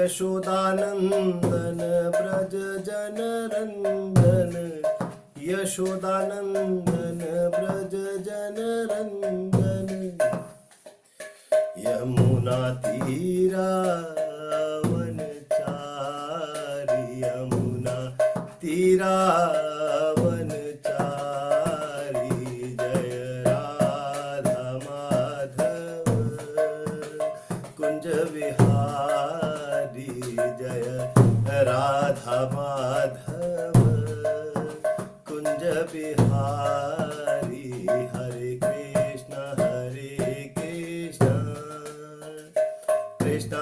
यशोदानंदन ब्रज जनरंजन, यशोदानंदन ब्रज जनरंजन। यमुना तीरा वनचारी, यमुना तीरा वनचारी, जय राधा माधव कुंज विहारी, जय राधा माधव कुंज विहारी। हरे कृष्ण कृष्ण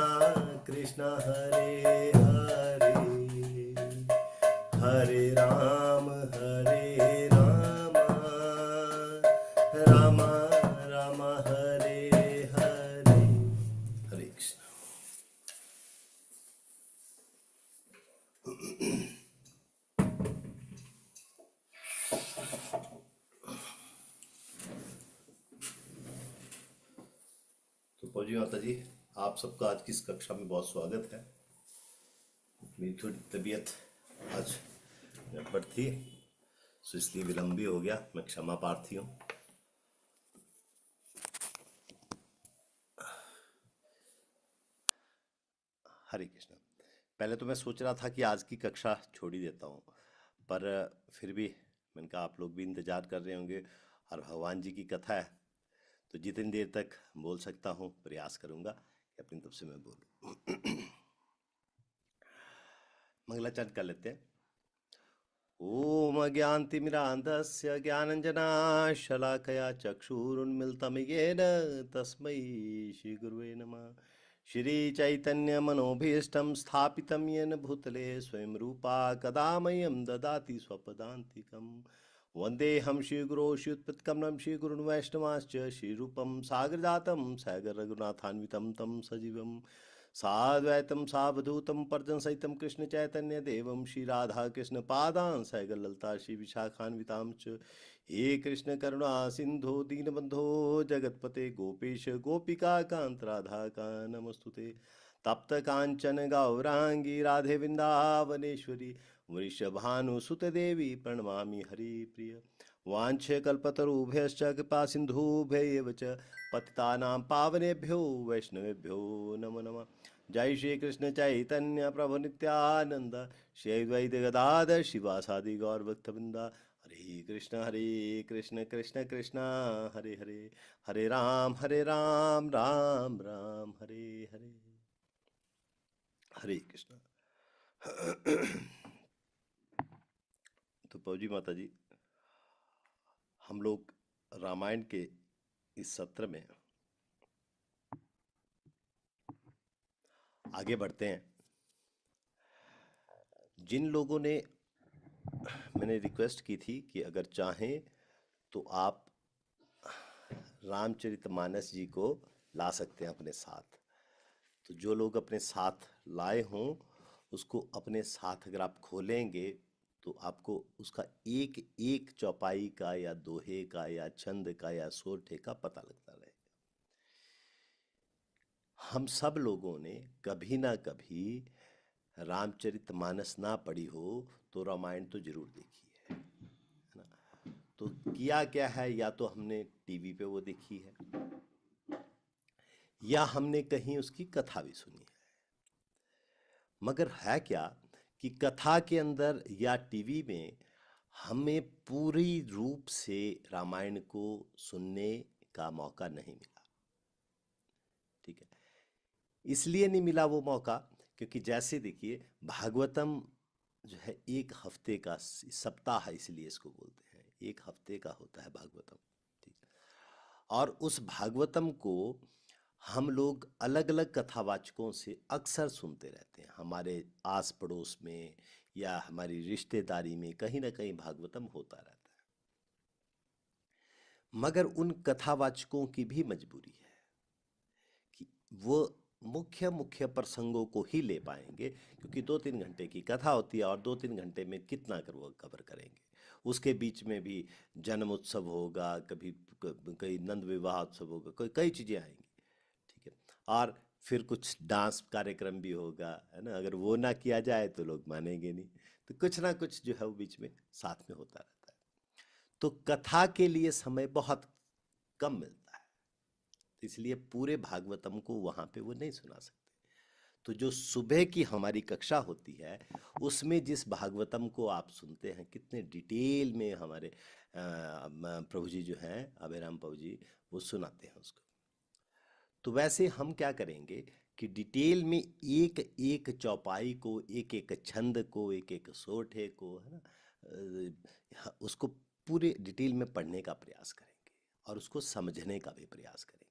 कृष्ण हरे हरे, हरे राम राम राम हरे हरे। हरे कृष्ण। तो फौजी माता जी, आप सबका आज की इस कक्षा में बहुत स्वागत है। मेरी थोड़ी तबीयत आज गड़बड़ थी, तो इसलिए विलंब भी हो गया, मैं क्षमा प्रार्थी हूँ। हरे कृष्ण। पहले तो मैं सोच रहा था कि आज की कक्षा छोड़ ही देता हूँ, पर फिर भी मैंने कहा आप लोग भी इंतजार कर रहे होंगे और भगवान जी की कथा है, तो जितनी देर तक बोल सकता हूँ प्रयास करूँगा कि अपनी तरफ से मैं बोलूँ। मंगलाचरण कर लेते हैं। ओम अज्ञानतिमिरान्धस्य ज्ञानञ्जनाशलाकया चक्षुरुन्मिलितं येन तस्मै श्रीगुरुवे नमः। श्रीचैतन्यमनोभीष्टं स्थापितं येन भूतले स्वयं रूपा कदा मह्यं ददाति स्वपदान्तिकं। वन्देऽहं श्रीगुरो श्रीयुतपत्कमलं श्रीगुरुन् वैष्णवांश्च श्रीरूपं सागरजातं सागररघुनाथान्वितं तं सजीवं साद्वैतं सावधूतं पर्जनसहितं कृष्णचैतन्यदेवं श्रीराधाकृष्णपादान् सैगललता श्रीविशाखान्वितां च। हे कृष्णकरुणा सिन्धो दीनबन्धो जगत्पते गोपेश गोपिकान्त राधाका नमस्तुते। तप्त कांचन गौरांगी राधे वृंदावनेश्वरी वृषभानुसुते देवी प्रणमामि हरिप्रिय। वाञ्छकल्पतरुभ्यश्च कृपा सिन्धुभ्यैव च पतितानां पावनेभ्यो वैष्णवेभ्यो नमो नमः। जय श्री कृष्ण चैतन्य प्रभु नित्यानंद श्री अद्वैत गदाधर शिवासादि गौरभक्तवृंदा। हरे कृष्ण कृष्ण कृष्ण हरे हरे, हरे राम राम राम हरे हरे। हरे कृष्ण। तो फौजी माता जी, हम लोग रामायण के इस सत्र में आगे बढ़ते हैं। जिन लोगों ने, मैंने रिक्वेस्ट की थी कि अगर चाहें तो आप रामचरितमानस जी को ला सकते हैं अपने साथ, तो जो लोग अपने साथ लाए हों उसको अपने साथ अगर आप खोलेंगे तो आपको उसका एक एक चौपाई का या दोहे का या छंद का या सोरठे का पता लगता रहेगा। हम सब लोगों ने कभी ना कभी रामचरितमानस ना पढ़ी हो तो रामायण तो जरूर देखी है ना। तो किया क्या है, या तो हमने टीवी पे वो देखी है या हमने कहीं उसकी कथा भी सुनी है। मगर है क्या कि कथा के अंदर या टीवी में हमें पूरी रूप से रामायण को सुनने का मौका नहीं मिला। ठीक है, इसलिए नहीं मिला वो मौका क्योंकि जैसे देखिए भागवतम जो है एक हफ्ते का सप्ताह है, इसलिए इसको बोलते हैं, एक हफ्ते का होता है भागवतम। ठीक है, और उस भागवतम को हम लोग अलग अलग कथावाचकों से अक्सर सुनते रहते हैं। हमारे आस पड़ोस में या हमारी रिश्तेदारी में कहीं ना कहीं भागवतम होता रहता है। मगर उन कथावाचकों की भी मजबूरी है कि वो मुख्य मुख्य प्रसंगों को ही ले पाएंगे, क्योंकि 2-3 घंटे की कथा होती है और 2-3 घंटे में कितना कर वो कवर करेंगे। उसके बीच में भी जन्म उत्सव होगा, कभी कई नंद विवाह उत्सव होगा, कई चीज़ें आएंगी। ठीक है, और फिर कुछ डांस कार्यक्रम भी होगा, है ना। अगर वो ना किया जाए तो लोग मानेंगे नहीं। तो कुछ ना कुछ जो है वो बीच में साथ में होता रहता है। तो कथा के लिए समय बहुत कम मिलता है, तो इसलिए पूरे भागवतम को वहाँ पे वो नहीं सुना सकते। तो जो सुबह की हमारी कक्षा होती है उसमें जिस भागवतम को आप सुनते हैं, कितने डिटेल में हमारे प्रभु जी जो हैं, अभयराम प्रभु जी, वो सुनाते हैं उसको। तो वैसे हम क्या करेंगे कि डिटेल में एक एक चौपाई को, एक एक छंद को, एक एक सोठे को, है ना, उसको पूरे डिटेल में पढ़ने का प्रयास करेंगे और उसको समझने का भी प्रयास करेंगे।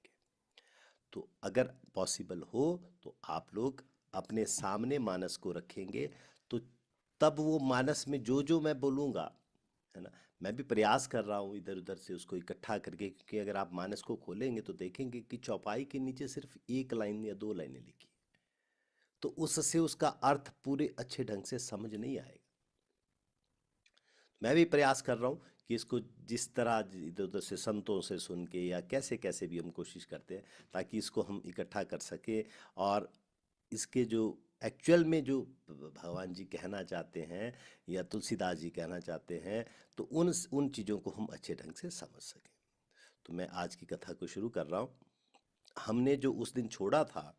तो अगर पॉसिबल हो तो आप लोग अपने सामने मानस को रखेंगे, तो तब वो मानस में जो जो मैं बोलूँगा, है ना, मैं भी प्रयास कर रहा हूँ इधर उधर से उसको इकट्ठा करके, क्योंकि अगर आप मानस को खोलेंगे तो देखेंगे कि चौपाई के नीचे सिर्फ एक लाइन या दो लाइनें लिखी, तो उससे उसका अर्थ पूरे अच्छे ढंग से समझ नहीं आएगा। मैं भी प्रयास कर रहा हूँ कि इसको जिस तरह इधर उधर से संतों से सुन के या कैसे कैसे भी हम कोशिश करते हैं ताकि इसको हम इकट्ठा कर सकें, और इसके जो एक्चुअल में जो भगवान जी कहना चाहते हैं या तुलसीदास जी कहना चाहते हैं, तो उन चीज़ों को हम अच्छे ढंग से समझ सकें। तो मैं आज की कथा को शुरू कर रहा हूँ। हमने जो उस दिन छोड़ा था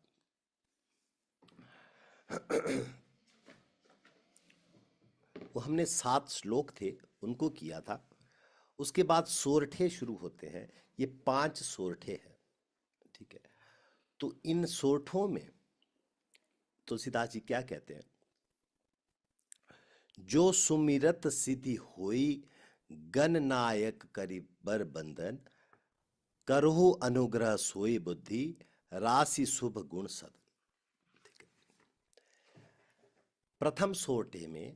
वो हमने 7 श्लोक थे उनको किया था। उसके बाद सोरठे शुरू होते हैं, ये 5 सोरठे हैं, ठीक है। तो इन सोरठों में तुलसीदास जी क्या कहते हैं, जो सुमिरत सिद्धि होई गण नायक करी बर बंधन, करहु अनुग्रह सोई बुद्धि राशि शुभ गुण सदन। ठीक है। प्रथम सोरठे में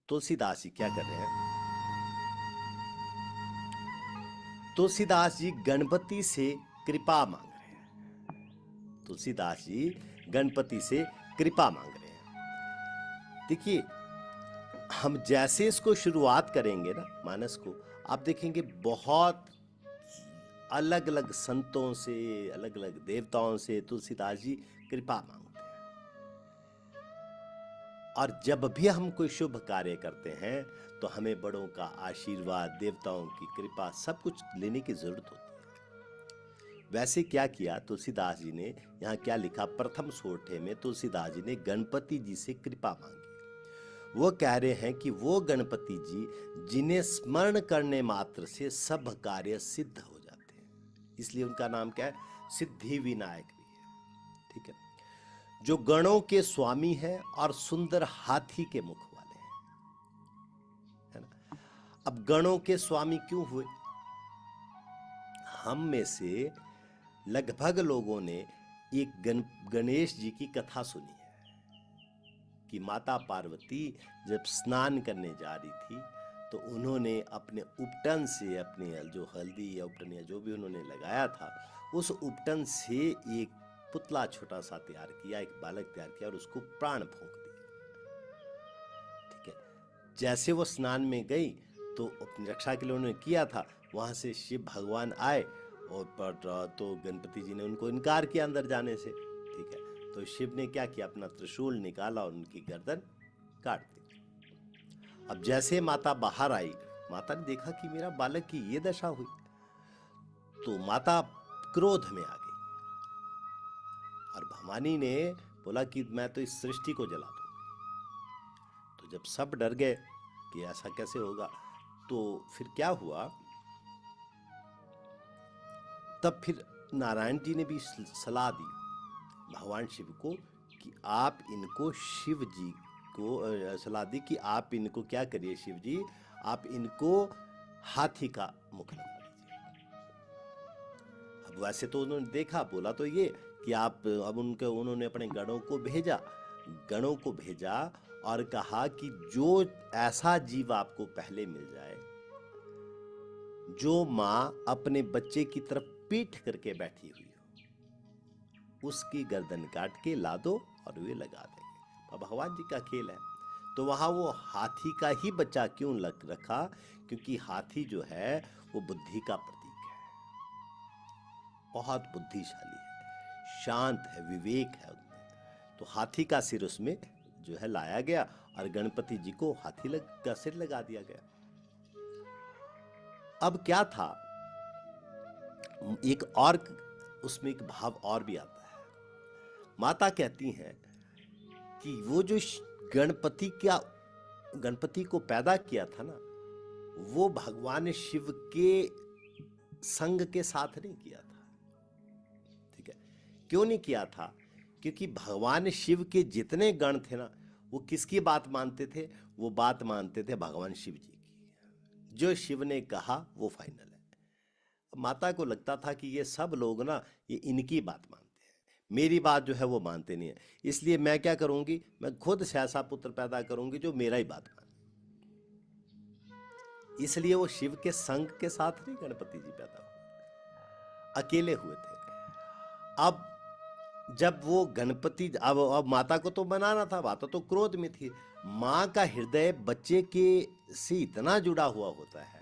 तुलसीदास जी क्या कर रहे हैं, तुलसीदास जी गणपति से कृपा मांग रहे हैं। तुलसीदास जी गणपति से कृपा मांग रहे हैं। देखिए, हम जैसे इसको शुरुआत करेंगे ना मानस को, आप देखेंगे बहुत अलग अलग संतों से, अलग अलग देवताओं से तुलसीदास जी कृपा मांगते हैं। और जब भी हम कोई शुभ कार्य करते हैं तो हमें बड़ों का आशीर्वाद, देवताओं की कृपा, सब कुछ लेने की जरूरत होती है। वैसे क्या किया तुलसीदास जी ने, यहाँ क्या लिखा, प्रथम सोरठे में तुलसीदास जी ने गणपति जी से कृपा मांगी। वो कह रहे हैं कि वो गणपति जी जिन्हें स्मरण करने मात्र से सब कार्य सिद्ध हो जाते हैं, इसलिए उनका नाम क्या है, सिद्धि विनायक भी है। ठीक है। जो गणों के स्वामी हैं और सुंदर हाथी के मुख वाले हैं, है ना। अब गणों के स्वामी क्यों हुए, हम में से लगभग लोगों ने एक गणेश जी की कथा सुनी है कि माता पार्वती जब स्नान करने जा रही थी तो उन्होंने अपने उपटन से, अपने जो हल्दी या उपटन या जो भी उन्होंने लगाया था, उस उपटन से एक पुतला छोटा सा तैयार किया, एक बालक तैयार किया और उसको प्राण फूंक दिया। ठीक है। जैसे वो स्नान में गई तो अपनी रक्षा के लिए उन्होंने किया था, वहां से शिव भगवान आए और तो गणपति जी ने उनको इनकार किया अंदर जाने से। ठीक है। तो शिव ने क्या किया, अपना त्रिशूल निकाला और उनकी गर्दन काट दी। अब जैसे माता बाहर आई, माता ने देखा कि मेरा बालक की ये दशा हुई, तो माता क्रोध में आ गई और भवानी ने बोला कि मैं तो इस सृष्टि को जला दूंगी। तो जब सब डर गए कि ऐसा कैसे होगा, तो फिर क्या हुआ, तब फिर नारायण जी ने भी सलाह दी भगवान शिव को कि आप इनको, शिव जी को सलाह दी कि आप इनको क्या करिए, शिव जी आप इनको हाथी का मुख लगा दीजिए। अब वैसे तो उन्होंने देखा, बोला तो ये कि आप, अब उन्होंने अपने गणों को भेजा और कहा कि जो ऐसा जीव आपको पहले मिल जाए, जो मां अपने बच्चे की तरफ पीठ करके बैठी हुई हो, उसकी गर्दन काट के ला दो और वे लगा देंगे। भगवान जी का खेल है। तो वहां वो हाथी का ही बच्चा क्यों रखा, क्योंकि हाथी जो है वो बुद्धि का प्रतीक है, बहुत बुद्धिशाली है। शांत है, विवेक है उनमें। तो हाथी का सिर उसमें जो है लाया गया और गणपति जी को हाथी का सिर लगा दिया गया। अब क्या था, एक और उसमें एक भाव और भी आता है। माता कहती हैं कि वो जो गणपति को पैदा किया था ना, वो भगवान शिव के संग के साथ नहीं किया था। ठीक है, क्यों नहीं किया था? क्योंकि भगवान शिव के जितने गण थे ना, वो किसकी बात मानते थे? वो बात मानते थे भगवान शिव जी की। जो शिव ने कहा वो फाइनल है। माता को लगता था कि ये सब लोग ना, ये इनकी बात मानते हैं, मेरी बात जो है वो मानते नहीं है। इसलिए मैं क्या करूंगी, मैं खुद से ऐसा पुत्र पैदा करूंगी जो मेरा ही बात माने। इसलिए वो शिव के संग के साथ नहीं गणपति जी पैदा हुए, अकेले हुए थे। अब जब वो गणपति, अब माता को तो बनाना था, माता तो क्रोध में थी। माँ का हृदय बच्चे के से इतना जुड़ा हुआ होता है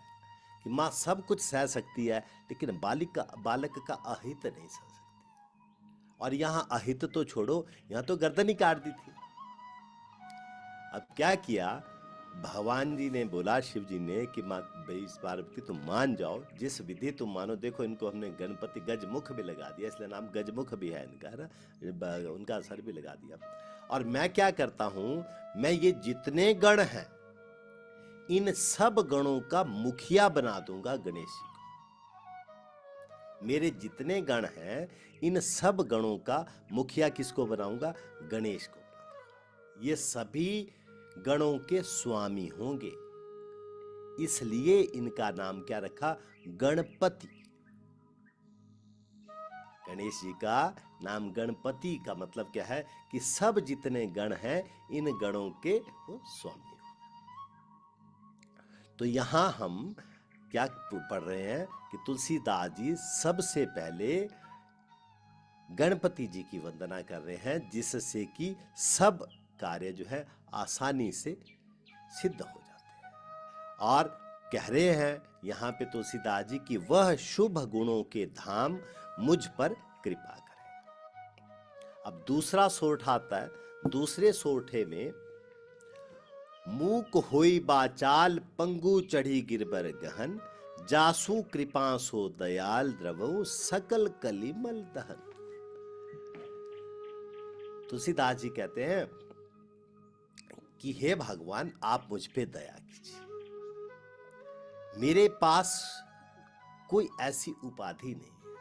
कि माँ सब कुछ सह सकती है, लेकिन बालक का अहित नहीं सह सकती। और यहाँ अहित तो छोड़ो, यहाँ तो गर्दन ही काट दी थी। अब क्या किया, भगवान जी ने बोला, शिव जी ने, कि माँ इस पार्वती तुम मान जाओ, जिस विधि तुम मानो। देखो इनको हमने गणपति गजमुख भी लगा दिया, इसलिए नाम गजमुख भी है इनका, है ना, उनका असर भी लगा दिया। और मैं क्या करता हूं, मैं ये जितने गण हैं, इन सब गणों का मुखिया बना दूंगा गणेश जी को। मेरे जितने गण हैं, इन सब गणों का मुखिया किसको बनाऊंगा? गणेश को बनाऊंगा। ये सभी गणों के स्वामी होंगे, इसलिए इनका नाम क्या रखा? गणपति। गणेश जी का नाम गणपति का मतलब क्या है कि सब जितने गण हैं, इन गणों के वो स्वामी। तो यहां हम क्या पढ़ रहे हैं कि तुलसीदास जी सबसे पहले गणपति जी की वंदना कर रहे हैं, जिससे कि सब कार्य जो है आसानी से सिद्ध हो जाते हैं। और कह रहे हैं यहाँ पे तुलसीदास जी की वह शुभ गुणों के धाम मुझ पर कृपा करें। अब दूसरा सोरठा आता है। दूसरे सोरठे में मूक होई बाचाल पंगु चढ़ी गिरबर गहन, जासु कृपा सो दयाल द्रवो सकल कलिमल दहन। तुलसीदास जी कहते हैं कि हे भगवान, आप मुझ पे दया कीजिए। मेरे पास कोई ऐसी उपाधि नहीं है,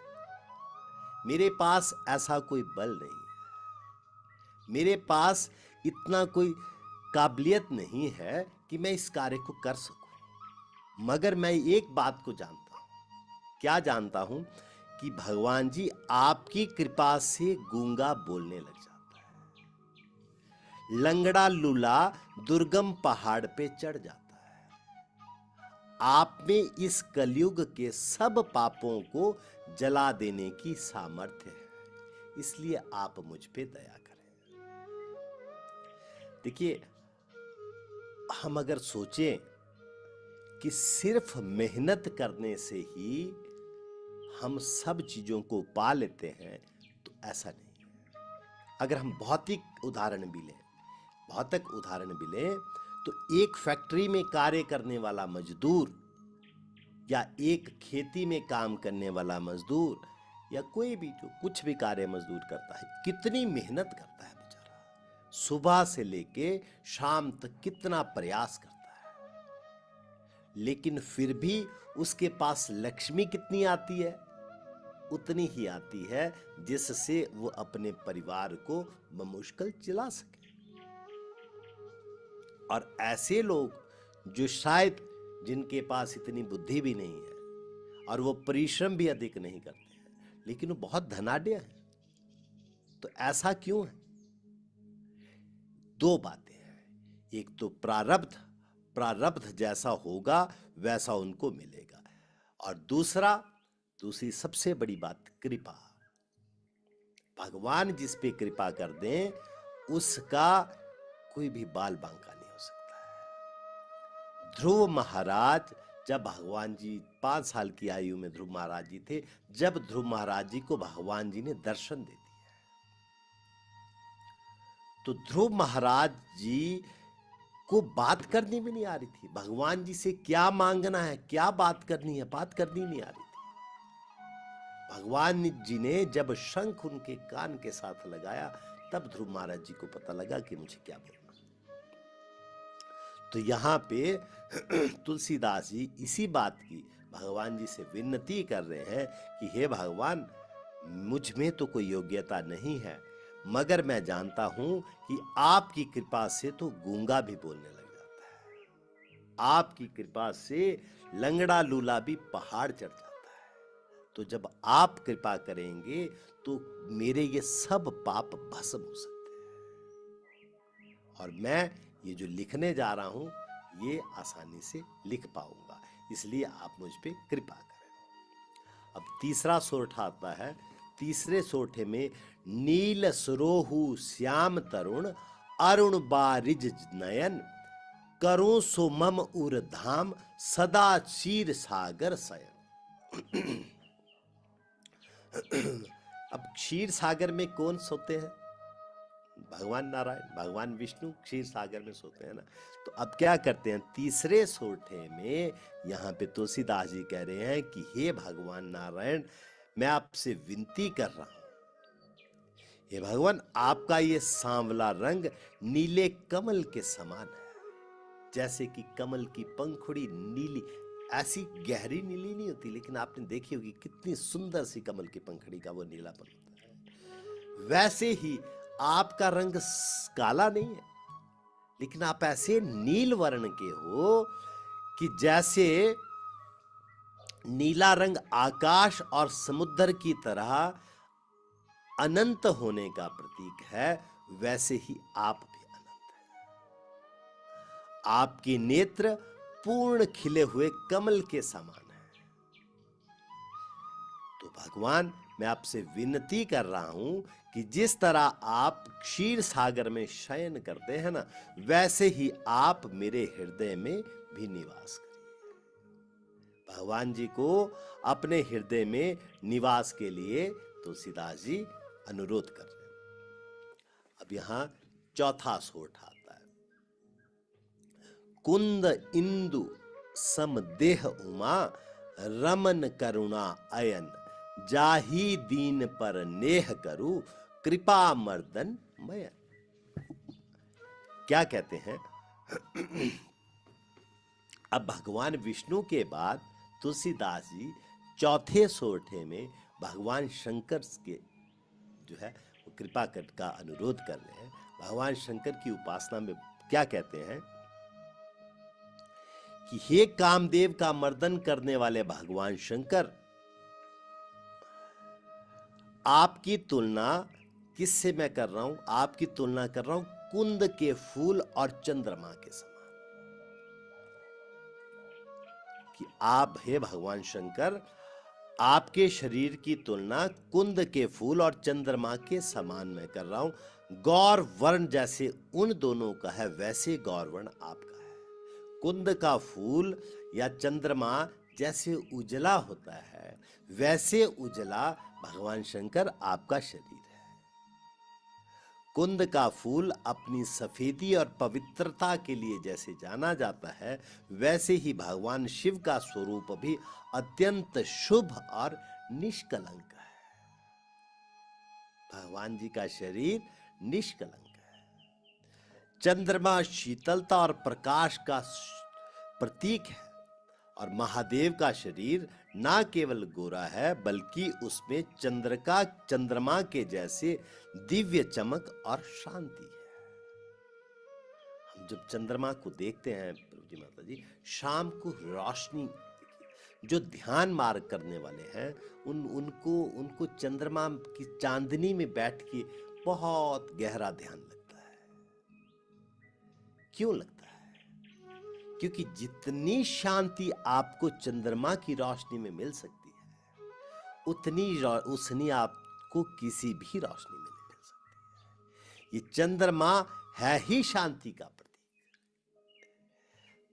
मेरे पास ऐसा कोई बल नहीं है, मेरे पास इतना कोई काबिलियत नहीं है कि मैं इस कार्य को कर सकूं। मगर मैं एक बात को जानता हूं। क्या जानता हूं? कि भगवान जी आपकी कृपा से गूंगा बोलने लग जाता है, लंगड़ा लूला दुर्गम पहाड़ पे चढ़ जाता है। आप में इस कलयुग के सब पापों को जला देने की सामर्थ्य है, इसलिए आप मुझ पे दया करें। देखिए, हम अगर सोचें कि सिर्फ मेहनत करने से ही हम सब चीजों को पा लेते हैं, तो ऐसा नहीं है। अगर हम भौतिक उदाहरण भी लें, तो एक फैक्ट्री में कार्य करने वाला मजदूर, या एक खेती में काम करने वाला मजदूर, या कोई भी जो कुछ भी कार्य मजदूर करता है, कितनी मेहनत करता है बेचारा। सुबह से लेके शाम तक कितना प्रयास करता है, लेकिन फिर भी उसके पास लक्ष्मी कितनी आती है? उतनी ही आती है जिससे वो अपने परिवार को बमुश्किल चला सके। और ऐसे लोग जो शायद जिनके पास इतनी बुद्धि भी नहीं है और वो परिश्रम भी अधिक नहीं करते हैं, लेकिन वो बहुत धनाढ्य हैं। तो ऐसा क्यों है? दो बातें हैं। एक तो प्रारब्ध जैसा होगा वैसा उनको मिलेगा, और दूसरी सबसे बड़ी बात, कृपा। भगवान जिस पे कृपा कर दें, उसका कोई भी बाल बांका नहीं हो सकता है। ध्रुव महाराज, जब भगवान जी 5 साल की आयु में ध्रुव महाराज जी थे, जब ध्रुव महाराज जी को भगवान जी ने दर्शन दे दिया, तो ध्रुव महाराज जी को बात करनी भी नहीं आ रही थी। भगवान जी से क्या मांगना है, क्या बात करनी है, बात करनी नहीं आ रही थी। भगवान जी ने जब शंख उनके कान के साथ लगाया, तब ध्रुव महाराज जी को पता लगा कि मुझे क्या बोलना। तो यहाँ पे तुलसीदास जी इसी बात की भगवान जी से विनती कर रहे हैं कि हे भगवान, मुझ में तो कोई योग्यता नहीं है, मगर मैं जानता हूं कि आपकी कृपा से तो गूंगा भी बोलने लग जाता है, आपकी कृपा से लंगड़ा लूला भी पहाड़ चढ़ जाता है। तो जब आप कृपा करेंगे तो मेरे ये सब पाप भस्म हो सकते हैं, और मैं ये जो लिखने जा रहा हूं ये आसानी से लिख पाऊंगा, इसलिए आप मुझ पे कृपा करें। अब तीसरा सोरठा आता है। तीसरे सोरठे में नील सुरोहु श्याम तरुण अरुण बारिज नयन करूं सो मम उर धाम सदा क्षीर सागर शयन। अब क्षीर सागर में कौन सोते हैं? भगवान नारायण, भगवान विष्णु क्षीर सागर में सोते हैं ना। तो अब क्या करते हैं, तीसरे सोरठे में यहाँ पे तुलसीदास जी कह रहे हैं कि हे भगवान नारायण, मैं आपसे विनती कर रहा हूं, हे भगवान, आपका ये सांवला रंग नीले कमल के समान है। जैसे कि कमल की पंखुड़ी नीली, ऐसी गहरी नीली नहीं होती, लेकिन आपने देखी होगी कितनी सुंदर सी कमल की पंखुड़ी का वो नीलापन होता है। वैसे ही आपका रंग काला नहीं है, लेकिन आप ऐसे नील वर्ण के हो कि जैसे नीला रंग आकाश और समुद्र की तरह अनंत होने का प्रतीक है, वैसे ही आप भी अनंत हैं। आपके नेत्र पूर्ण खिले हुए कमल के समान हैं। तो भगवान, मैं आपसे विनती कर रहा हूं कि जिस तरह आप क्षीर सागर में शयन करते हैं ना, वैसे ही आप मेरे हृदय में भी निवास करिए। भगवान जी को अपने हृदय में निवास के लिए तुलसीदास जी अनुरोध कर रहे हैं। अब यहां चौथा सोठ आता है। कुंद इंदु समदेह उमा रमन करुणा अयन जाही दीन पर नेह करू कृपा मर्दन मयन। क्या कहते हैं? अब भगवान विष्णु के बाद तुलसीदास जी चौथे सोरठे में भगवान शंकर के जो है वो कृपा का अनुरोध कर रहे हैं। भगवान शंकर की उपासना में क्या कहते हैं कि हे कामदेव का मर्दन करने वाले भगवान शंकर, आपकी तुलना किससे मैं कर रहा हूं? आपकी तुलना कर रहा हूं कुंद के फूल और चंद्रमा के समान। कि आप हे भगवान शंकर, आपके शरीर की तुलना कुंद के फूल और चंद्रमा के समान मैं कर रहा हूं। गौर वर्ण जैसे उन दोनों का है, वैसे गौर वर्ण आपका है। कुंद का फूल या चंद्रमा जैसे उजला होता है, वैसे उजला भगवान शंकर आपका शरीर है। कुंद का फूल अपनी सफेदी और पवित्रता के लिए जैसे जाना जाता है, वैसे ही भगवान शिव का स्वरूप भी अत्यंत शुभ और निष्कलंक है। भगवान जी का शरीर निष्कलंक है। चंद्रमा शीतलता और प्रकाश का प्रतीक है, और महादेव का शरीर ना केवल गोरा है, बल्कि उसमें चंद्रमा के जैसे दिव्य चमक और शांति है। हम जब चंद्रमा को देखते हैं प्रभु जी माता जी, शाम को रोशनी, जो ध्यान मार्ग करने वाले हैं उनको चंद्रमा की चांदनी में बैठ के बहुत गहरा ध्यान लगता है। क्यों लगता है? क्योंकि जितनी शांति आपको चंद्रमा की रोशनी में मिल सकती है, उतनी आपको किसी भी रोशनी में नहीं मिल सकती है। ये चंद्रमा है ही शांति का प्रतीक।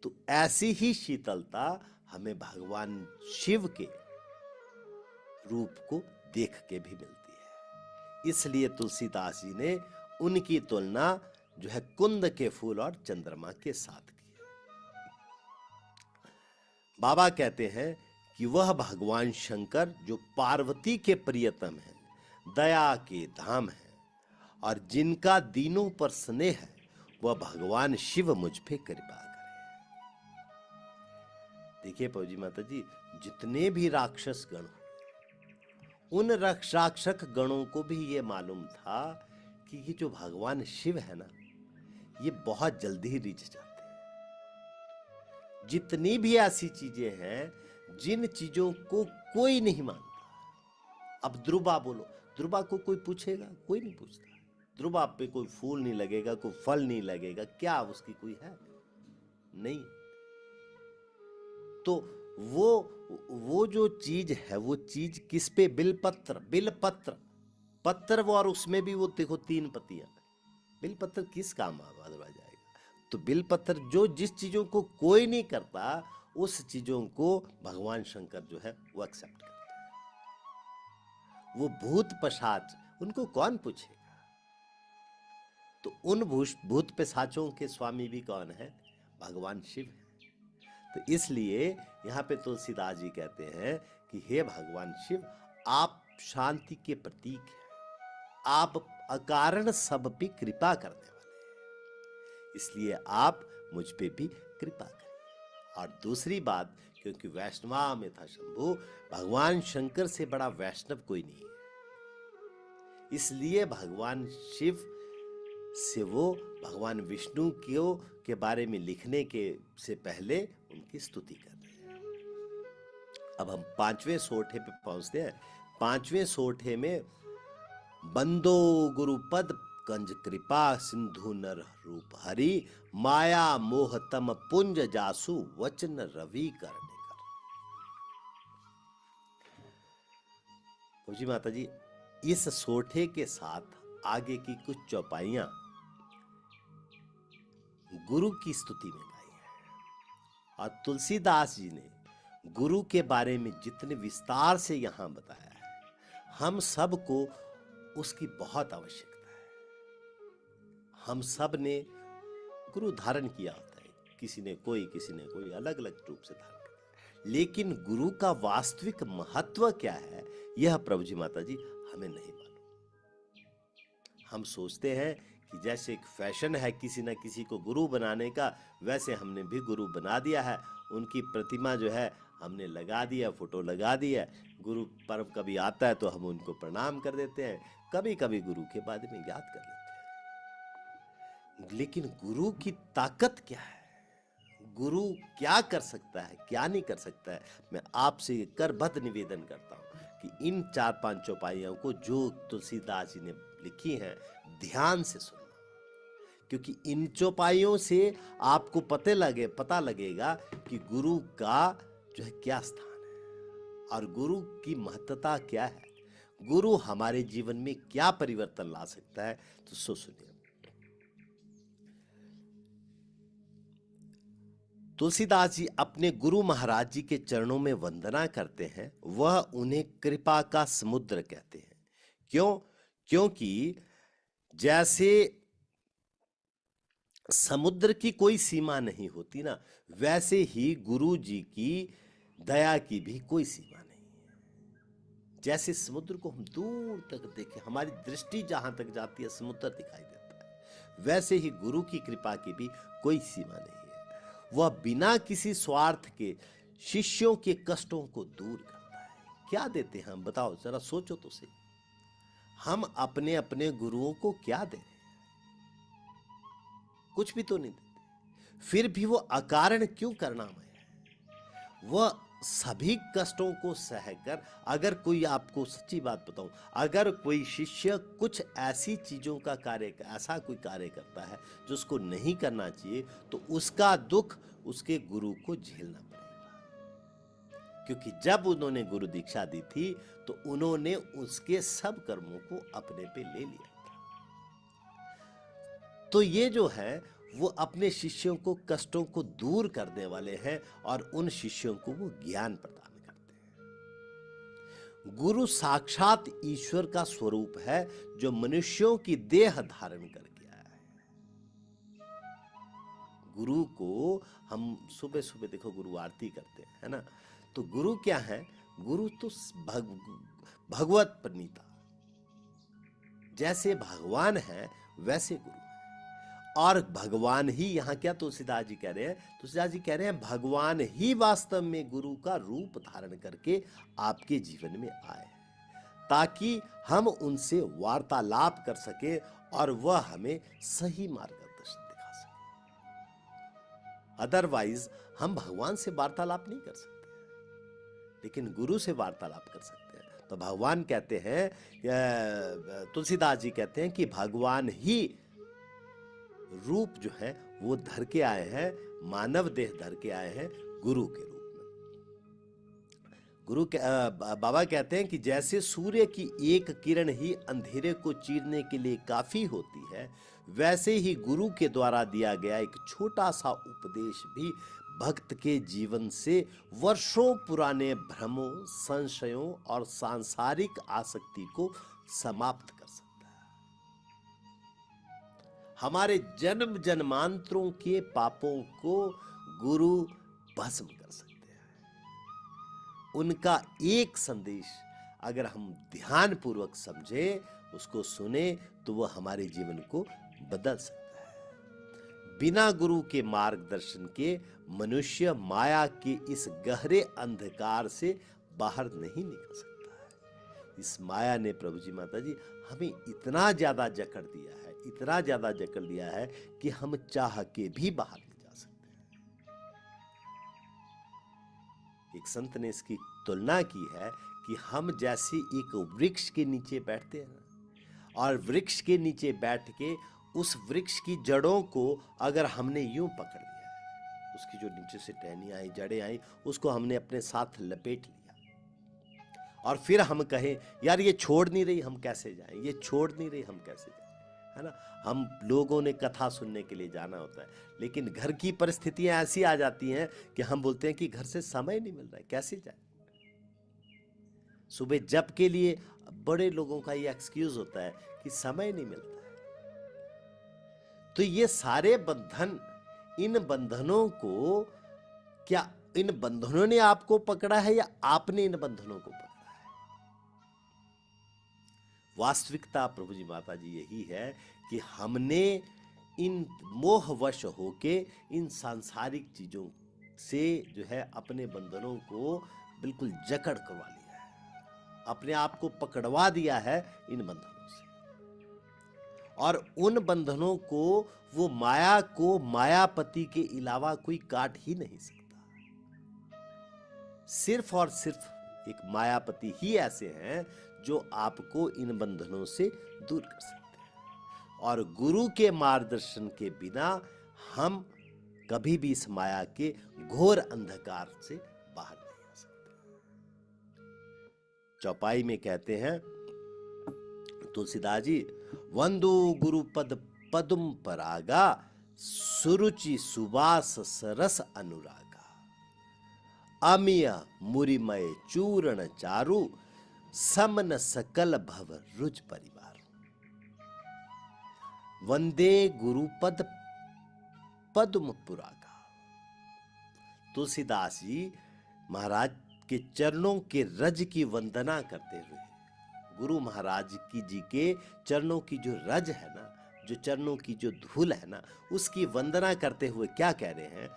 तो ऐसी ही शीतलता हमें भगवान शिव के रूप को देख के भी मिलती है। इसलिए तुलसीदास जी ने उनकी तुलना जो है कुंद के फूल और चंद्रमा के साथ की है। बाबा कहते हैं कि वह भगवान शंकर जो पार्वती के प्रियतम है, दया के धाम है और जिनका दीनों पर स्नेह है, वह भगवान शिव मुझ पे कृपा करे। देखिए पौजी माता जी, जितने भी राक्षस गण, उन राक्षस गणों को भी ये मालूम था कि ये जो भगवान शिव है ना, ये बहुत जल्दी ही रिझ जाते हैं। जितनी भी ऐसी चीजें हैं जिन चीजों को कोई नहीं मानता, अब ध्रुवा बोलो, ध्रुवा को कोई पूछेगा? कोई नहीं पूछता। ध्रुवा पे कोई फूल नहीं लगेगा, कोई फल नहीं लगेगा, क्या उसकी कोई है? नहीं। तो वो जो चीज है, वो चीज किस पे? बिलपत्र पत्र, और उसमें भी वो देखो 3 पत्तियां। बिलपत्र किस काम आ जाएगा? तो बिलपत्र जो जिस चीजों को कोई नहीं करता, उस चीजों को भगवान शंकर जो है वो एक्सेप्ट करता है। वो भूत पिशाच, उनको कौन पूछेगा? तो उन भूत पिशाचों के स्वामी भी कौन है? भगवान शिव है। तो इसलिए यहाँ पे तुलसीदास जी कहते हैं कि हे भगवान शिव, आप शांति के प्रतीक हैं, आप अकारण सब पे कृपा करने वाले हैं, इसलिए आप मुझ पे भी कृपा करें। और दूसरी बात, क्योंकि वैष्णवा में था शंभु, भगवान शंकर से बड़ा वैष्णव कोई नहीं है, इसलिए भगवान शिव से वो भगवान विष्णु के बारे में लिखने के से पहले उनकी स्तुति कर रहे हैं। अब हम 5वें सोठे पे पहुंचते हैं। 5वें सोठे में बंदो गुरुपद कंज कृपा सिंधु नर रूप हरि माया मोह तम पुंज जासु वचन रवि करने कर। जी माता जी, इस सोठे के साथ आगे की कुछ चौपाइयां गुरु की स्तुति में गाई है। और तुलसीदास जी ने गुरु के बारे में जितने विस्तार से यहां बताया है, हम सबको उसकी बहुत आवश्यकता है। हम सब ने गुरु धारण किया होता है, किसी ने कोई अलग अलग रूप से धारण किया, लेकिन गुरु का वास्तविक महत्व क्या है, यह प्रभु जी माता जी हमें नहीं मालूम। हम सोचते हैं कि जैसे एक फैशन है किसी न किसी को गुरु बनाने का, वैसे हमने भी गुरु बना दिया है। उनकी प्रतिमा जो है हमने लगा दिया, फोटो लगा दिया। गुरु पर्व कभी आता है तो हम उनको प्रणाम कर देते हैं, कभी कभी गुरु के बारे में याद कर लेते हैं। लेकिन गुरु की ताकत क्या है, गुरु क्या कर सकता है, क्या नहीं कर सकता है, मैं आपसे करबद्ध निवेदन करता हूं कि इन 4-5 चौपाइयों को जो तुलसीदास जी ने लिखी हैं, ध्यान से सुनना, क्योंकि इन चौपाइयों से आपको पता लगेगा कि गुरु का जो है क्या स्थान है और गुरु की महत्ता क्या है, गुरु हमारे जीवन में क्या परिवर्तन ला सकता है। तो सुनिए, तुलसीदास जी अपने गुरु महाराज जी के चरणों में वंदना करते हैं। वह उन्हें कृपा का समुद्र कहते हैं। क्यों? क्योंकि जैसे समुद्र की कोई सीमा नहीं होती ना, वैसे ही गुरु जी की दया की भी कोई सीमा नहीं है। जैसे समुद्र को हम दूर तक देखें, हमारी दृष्टि जहां तक जाती है समुद्र दिखाई देता है, वैसे ही गुरु की कृपा की भी कोई सीमा नहीं है। वह बिना किसी स्वार्थ के शिष्यों के कष्टों को दूर करता है। क्या देते हैं हम, बताओ जरा, सोचो तो सही। हम अपने अपने गुरुओं को क्या दे रहे हैं? कुछ भी तो नहीं देते, फिर भी वो अकारण क्यों करुणामय है? वह सभी कष्टों को सहकर, अगर कोई, आपको सच्ची बात बताऊं, अगर कोई शिष्य कुछ ऐसी चीजों का ऐसा कोई कार्य करता है जो उसको नहीं करना चाहिए, तो उसका दुख उसके गुरु को झेलना पड़ेगा। क्योंकि जब उन्होंने गुरु दीक्षा दी थी तो उन्होंने उसके सब कर्मों को अपने पे ले लिया था। तो ये जो है वो अपने शिष्यों को कष्टों को दूर करने वाले हैं और उन शिष्यों को वो ज्ञान प्रदान करते हैं। गुरु साक्षात ईश्वर का स्वरूप है जो मनुष्यों की देह धारण करके आया है। गुरु को हम सुबह सुबह देखो गुरु आरती करते हैं, है ना। तो गुरु क्या है? गुरु तो भगवत प्रणीता, जैसे भगवान है वैसे गुरु है। और भगवान ही यहाँ क्या तुलसीदास जी कह रहे हैं? तुलसीदास जी कह रहे हैं भगवान ही वास्तव में गुरु का रूप धारण करके आपके जीवन में आए, ताकि हम उनसे वार्तालाप कर सके और वह हमें सही मार्गदर्शन दिखा सके। अदरवाइज हम भगवान से वार्तालाप नहीं कर सकते, लेकिन गुरु से वार्तालाप कर सकते हैं। तो भगवान कहते हैं, तुलसीदास जी कहते हैं कि भगवान ही रूप जो है वो धर के आए हैं, मानव देह धर के आए हैं गुरु के रूप में। गुरु के बाबा कहते हैं कि जैसे सूर्य की एक किरण ही अंधेरे को चीरने के लिए काफी होती है, वैसे ही गुरु के द्वारा दिया गया एक छोटा सा उपदेश भी भक्त के जीवन से वर्षों पुराने भ्रमों, संशयों और सांसारिक आसक्ति को समाप्त कर सकता है। हमारे जन्म जन्मांतरों के पापों को गुरु भस्म कर सकते हैं। उनका एक संदेश अगर हम ध्यान पूर्वक समझे, उसको सुने, तो वह हमारे जीवन को बदल सकता है। बिना गुरु के मार्गदर्शन के मनुष्य माया के इस गहरे अंधकार से बाहर नहीं निकल सकता है। इस माया ने प्रभु जी, माता जी, हमें इतना ज्यादा जकड़ दिया है, इतना ज्यादा जकड़ दिया है कि हम चाह के भी बाहर नहीं जा सकते। एक संत ने इसकी तुलना की है कि हम जैसे एक वृक्ष के नीचे बैठते हैं ना, और वृक्ष के नीचे बैठ के उस वृक्ष की जड़ों को अगर हमने यूं पकड़ लिया, उसकी जो नीचे से टहनियां आई, जड़ें आई, उसको हमने अपने साथ लपेट लिया, और फिर हम कहें यार ये छोड़ नहीं रही, हम कैसे जाएं, ये छोड़ नहीं रही, हम कैसे जाएं, है ना। हम लोगों ने कथा सुनने के लिए जाना होता है, लेकिन घर की परिस्थितियां ऐसी आ जाती हैं कि हम बोलते हैं कि घर से समय नहीं मिल रहा है, कैसे जाए। सुबह जप के लिए बड़े लोगों का ये एक्सक्यूज होता है कि समय नहीं मिलता है। तो ये सारे बंधन, इन बंधनों को, क्या इन बंधनों ने आपको पकड़ा है या आपने इन बंधनों को पकड़ा है? वास्तविकता प्रभु जी, माता जी, यही है कि हमने इन मोहवश होके इन सांसारिक चीजों से जो है अपने बंधनों को बिल्कुल जकड़ करवा लिया है, अपने आप को पकड़वा दिया है इन बंधनों से। और उन बंधनों को, वो माया को, मायापति के अलावा कोई काट ही नहीं सकता। सिर्फ और सिर्फ एक मायापति ही ऐसे हैं जो आपको इन बंधनों से दूर कर सकते हैं। और गुरु के मार्गदर्शन के बिना हम कभी भी इस माया के घोर अंधकार से बाहर नहीं आ सकते। चौपाई में कहते हैं तुलसीदास जी, वंदु गुरुपद पद्म परागा, सुरुचि सुवास सरस अनुरागा, अमिय मुरिमय चूर्ण चारु, समन सकल भव रुच परिवार। वंदे गुरुपद पद्म पुरागा। तुलसीदास जी महाराज के चरणों के रज की वंदना करते हुए, गुरु महाराज की जी के चरणों की जो रज है ना, जो चरणों की जो धूल है ना, उसकी वंदना करते हुए क्या कह रहे हैं?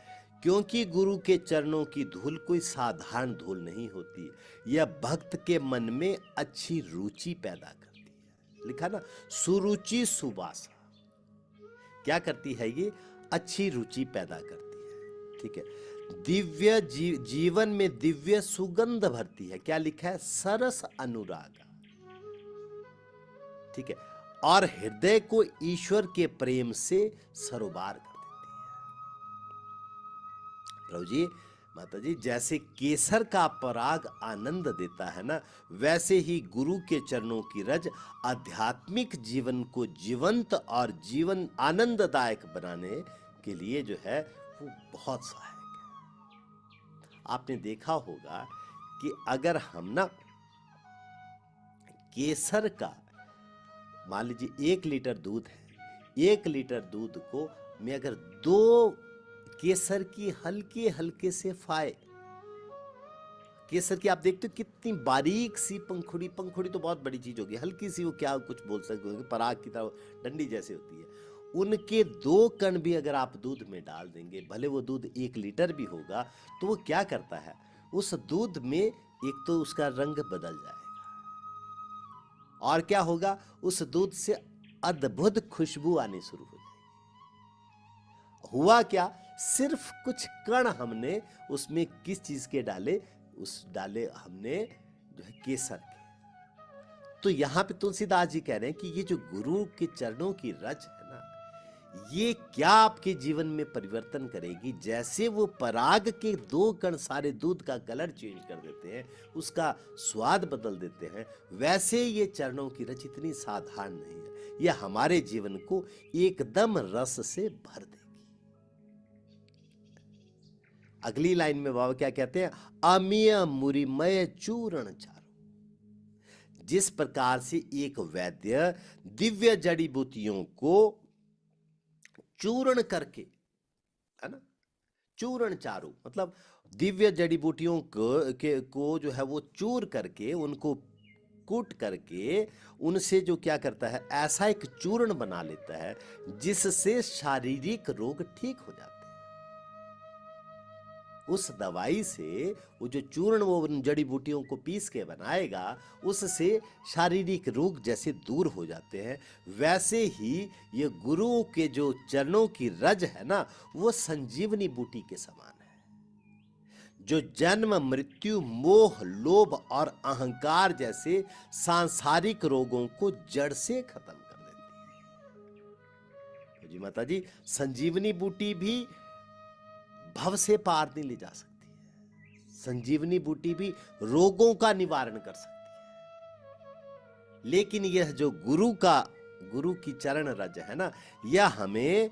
क्योंकि गुरु के चरणों की धूल कोई साधारण धूल नहीं होती, यह भक्त के मन में अच्छी रुचि पैदा करती है। लिखा ना, सुरुचि सुवासा। क्या करती है ये? अच्छी रुचि पैदा करती है। ठीक है। दिव्य जीवन में दिव्य सुगंध भरती है। क्या लिखा है? सरस अनुराग। ठीक है। और हृदय को ईश्वर के प्रेम से सरोबार कर देती है। प्रभु जी, माता जी, जैसे केसर का पराग आनंद देता है ना, वैसे ही गुरु के चरणों की रज आध्यात्मिक जीवन को जीवंत और जीवन आनंददायक बनाने के लिए जो है वो बहुत सहायक है। आपने देखा होगा कि अगर हम ना केसर का, मान लीजिए 1 लीटर दूध है, 1 लीटर दूध को मैं अगर 2 केसर की हल्के हल्के से फाय, केसर की आप देखते हो कितनी बारीक सी पंखुड़ी, पंखुड़ी तो बहुत बड़ी चीज होगी, हल्की सी, वो क्या कुछ बोल सकते हो, पराग की तरह डंडी जैसे होती है, उनके 2 कण भी अगर आप दूध में डाल देंगे, भले वो दूध 1 लीटर भी होगा, तो वो क्या करता है, उस दूध में एक तो उसका रंग बदल जाएगा, और क्या होगा, उस दूध से अद्भुत खुशबू आनी शुरू हो जाएगी। हुआ क्या, सिर्फ कुछ कण हमने उसमें किस चीज के डाले, डाले हमने जो है केसर के। तो यहां पे तुलसीदास जी कह रहे हैं कि ये जो गुरु के चरणों की रज है ना, ये क्या आपके जीवन में परिवर्तन करेगी। जैसे वो पराग के 2 कण सारे दूध का कलर चेंज कर देते हैं, उसका स्वाद बदल देते हैं, वैसे ये चरणों की रज इतनी साधारण नहीं है, ये हमारे जीवन को एकदम रस से भर देगी। अगली लाइन में बाबा क्या कहते हैं, अमीय मुरिमय चूर्ण चारो। जिस प्रकार से एक वैद्य दिव्य जड़ी बूटियों को चूर्ण करके, है ना, चूर्ण चारू मतलब दिव्य जड़ी बूटियों को जो है वो चूर करके, उनको कूट करके, उनसे जो क्या करता है, ऐसा एक चूर्ण बना लेता है जिससे शारीरिक रोग ठीक हो जाते हैं। उस दवाई से, वो जो चूर्ण वो जड़ी बूटियों को पीस के बनाएगा, उससे शारीरिक रोग जैसे दूर हो जाते हैं, वैसे ही ये गुरु के जो चरणों की रज है ना, वो संजीवनी बूटी के समान है, जो जन्म मृत्यु मोह लोभ और अहंकार जैसे सांसारिक रोगों को जड़ से खत्म कर देती है। जी माता जी, संजीवनी बूटी भी भव से पार नहीं ले जा सकती है, संजीवनी बूटी भी रोगों का निवारण कर सकती है, लेकिन यह जो गुरु की चरण रज है ना, यह हमें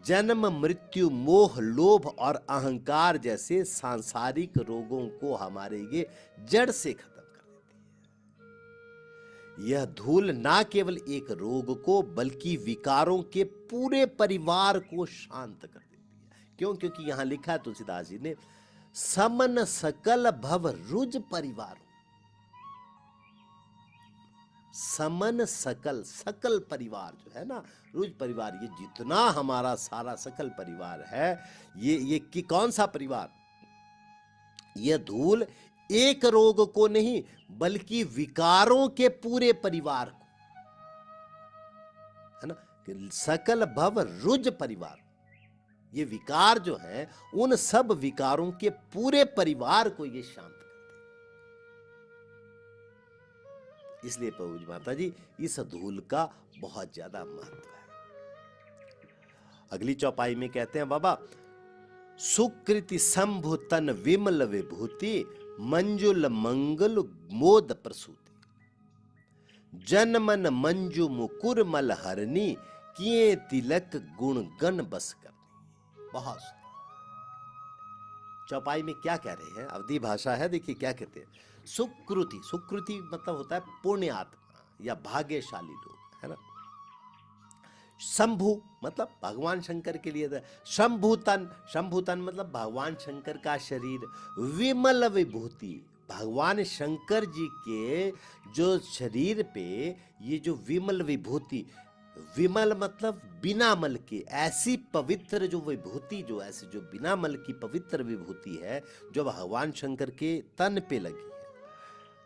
जन्म मृत्यु मोह लोभ और अहंकार जैसे सांसारिक रोगों को हमारे ये जड़ से खत्म कर देती है। यह धूल ना केवल एक रोग को बल्कि विकारों के पूरे परिवार को शांत कर देती है। क्यों? क्योंकि यहां लिखा है तुलसीदास जी ने, समन सकल भव रुज परिवार। समन सकल, सकल परिवार जो है ना, रुज परिवार, ये जितना हमारा सारा सकल परिवार है, ये कि कौन सा परिवार, ये धूल एक रोग को नहीं बल्कि विकारों के पूरे परिवार को, है ना, कि सकल भव रुज परिवार, ये विकार जो है उन सब विकारों के पूरे परिवार को ये शांत करते हैं। इसलिए प्रभु माता जी, इस धूल का बहुत ज्यादा महत्व है। अगली चौपाई में कहते हैं बाबा, सुकृति शंभु तन विमल विभूति मंजुल मंगल मोद प्रसूति, जनमन मंजू मुकुर मल हरनी किए तिलक गुण गण बस करनी। बहुत चौपाई में क्या कह रहे हैं, अवधी भाषा है, देखिए क्या कहते हैं, सुकृति, सुकृति मतलब होता है पुण्य आत्मा या भाग्यशाली लोग, है ना। शंभु मतलब भगवान शंकर के लिए, शंभुतन, शंभुतन मतलब भगवान शंकर का शरीर, विमल विभूति, भगवान शंकर जी के जो शरीर पे ये जो विमल विभूति, विमल मतलब बिना मल के, ऐसी पवित्र जो विभूति, जो ऐसे जो बिना मल की पवित्र विभूति है जो भगवान शंकर के तन पे लगी है,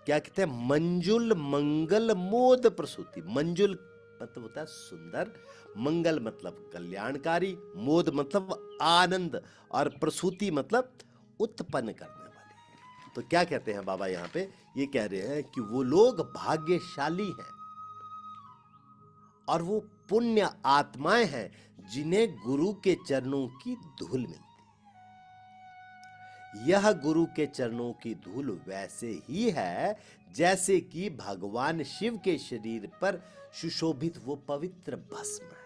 क्या कहते हैं, मंजुल मंगल मोद प्रसूति। मंजुल मतलब होता है सुंदर, मंगल मतलब कल्याणकारी, मोद मतलब आनंद, और प्रसूति मतलब उत्पन्न करने वाली। तो क्या कहते हैं बाबा यहाँ पे, ये कह रहे हैं कि वो लोग भाग्यशाली हैं और वो पुण्य आत्माएं हैं जिन्हें गुरु के चरणों की धूल मिलती है। यह गुरु के चरणों की धूल वैसे ही है जैसे कि भगवान शिव के शरीर पर सुशोभित वो पवित्र भस्म है।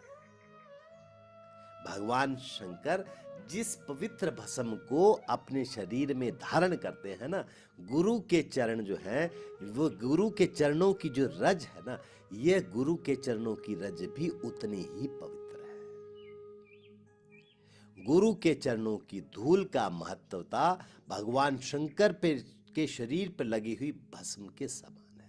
भगवान शंकर जिस पवित्र भस्म को अपने शरीर में धारण करते हैं ना, गुरु के चरण जो है, वो गुरु के चरणों की जो रज है ना, ये गुरु के चरणों की रज भी उतनी ही पवित्र है। गुरु के चरणों की धूल का महत्वता भगवान शंकर के शरीर पर लगी हुई भस्म के समान है,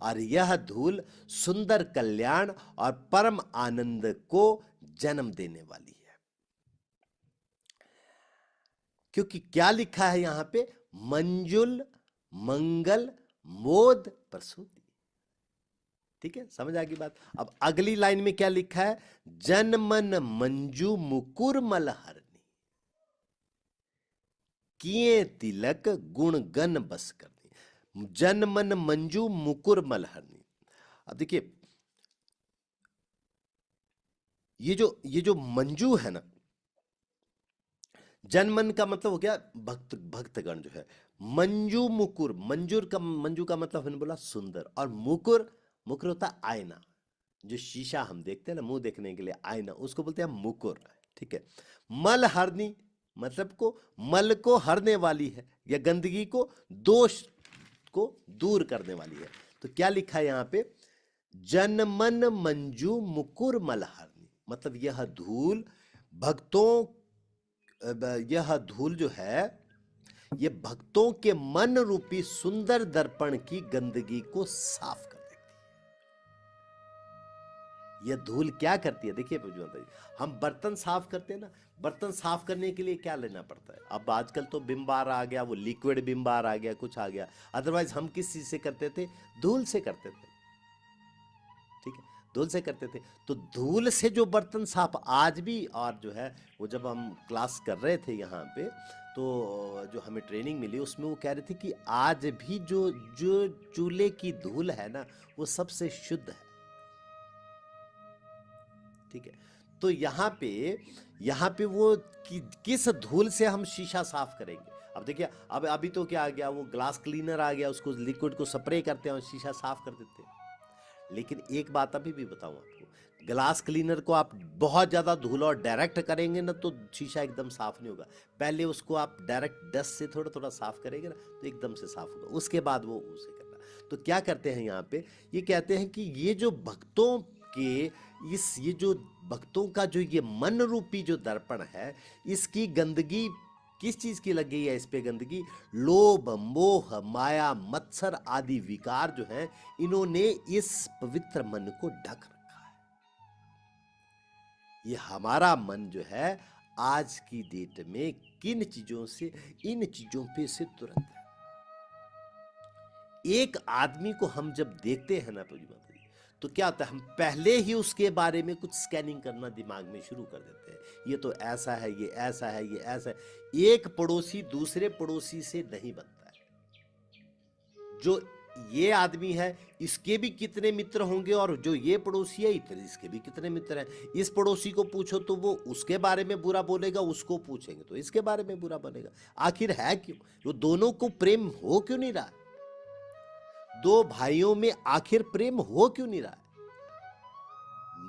और यह धूल सुंदर कल्याण और परम आनंद को जन्म देने वाली है। क्योंकि क्या लिखा है यहां पे, मंजुल मंगल मोद प्रसूति। ठीक है, समझ आ गई बात। अब अगली लाइन में क्या लिखा है, जन मन मंजू मुकुर मलहरनी, किए तिलक गुण गण बस करनी। जन मन मंजू मुकुर मलहरनी। अब देखिए, ये जो मंजू है ना, जन मन का मतलब हो गया भक्तगण जो है। मंजू मुकुर, मंजू का मतलब हमने बोला सुंदर, और मुकुर होता है आईना, जो शीशा हम देखते हैं ना मुंह देखने के लिए, आईना, उसको बोलते हैं मुकुर। ठीक है। मल हरनी मतलब को मल को हरने वाली है, या गंदगी को, दोष को दूर करने वाली है। तो क्या लिखा है यहाँ पे, जन मन मंजू मुकुर मल हरनी, मतलब यह धूल भक्तों, यह धूल जो है ये भक्तों के मन रूपी सुंदर दर्पण की गंदगी को साफ कर देती है। यह धूल क्या करती है, देखिए हम बर्तन साफ करते हैं ना, बर्तन साफ करने के लिए क्या लेना पड़ता है। अब आजकल तो विम बार आ गया, वो लिक्विड विम बार आ गया, कुछ आ गया। अदरवाइज हम किस चीज से करते थे, धूल से करते थे। ठीक है, धूल से करते थे। तो धूल से जो बर्तन साफ आज भी, और जो है वो जब हम क्लास कर रहे थे यहाँ पे, तो जो हमें ट्रेनिंग मिली उसमें वो कह रहे थे कि आज भी जो जो चूल्हे की धूल है ना, वो सबसे शुद्ध है। ठीक है। तो यहाँ पे वो किस धूल से हम शीशा साफ करेंगे। अब देखिए, अब अभी तो क्या आ गया, वो ग्लास क्लीनर आ गया, उसको लिक्विड को स्प्रे करते हैं और शीशा साफ कर देते हैं। लेकिन एक बात अभी भी बताऊं आपको, ग्लास क्लीनर को आप बहुत ज्यादा धूल और डायरेक्ट करेंगे ना, तो शीशा एकदम साफ नहीं होगा। पहले उसको आप डायरेक्ट डस्ट से थोड़ा थोड़ा साफ करेंगे ना, तो एकदम से साफ होगा, उसके बाद वो उसे करना। तो क्या करते हैं यहाँ पे, ये कहते हैं कि ये जो भक्तों के ये जो भक्तों का जो ये मन रूपी जो दर्पण है, इसकी गंदगी किस चीज की लग गई है, इस पे गंदगी, लोभ मोह माया मत्सर आदि विकार जो है, इन्होंने इस पवित्र मन को ढक रखा है। ये हमारा मन जो है आज की डेट में किन चीजों से, इन चीजों पे से तुरंत है। एक आदमी को हम जब देखते हैं ना पूजी माता जी, तो क्या होता है, हम पहले ही उसके बारे में कुछ स्कैनिंग करना दिमाग में शुरू कर देते हैं। ये तो ऐसा है, ये ऐसा है, ये ऐसा है। एक पड़ोसी दूसरे पड़ोसी से नहीं बनता है। जो ये आदमी है, इसके भी कितने मित्र होंगे, और जो ये पड़ोसी है, इतने इसके भी कितने मित्र हैं। इस पड़ोसी को पूछो तो वो उसके बारे में बुरा बोलेगा, उसको पूछेंगे तो इसके बारे में बुरा बनेगा। आखिर है क्यों, वो दोनों को प्रेम हो क्यों नहीं रहा, दो भाइयों में आखिर प्रेम हो क्यों नहीं रहा है।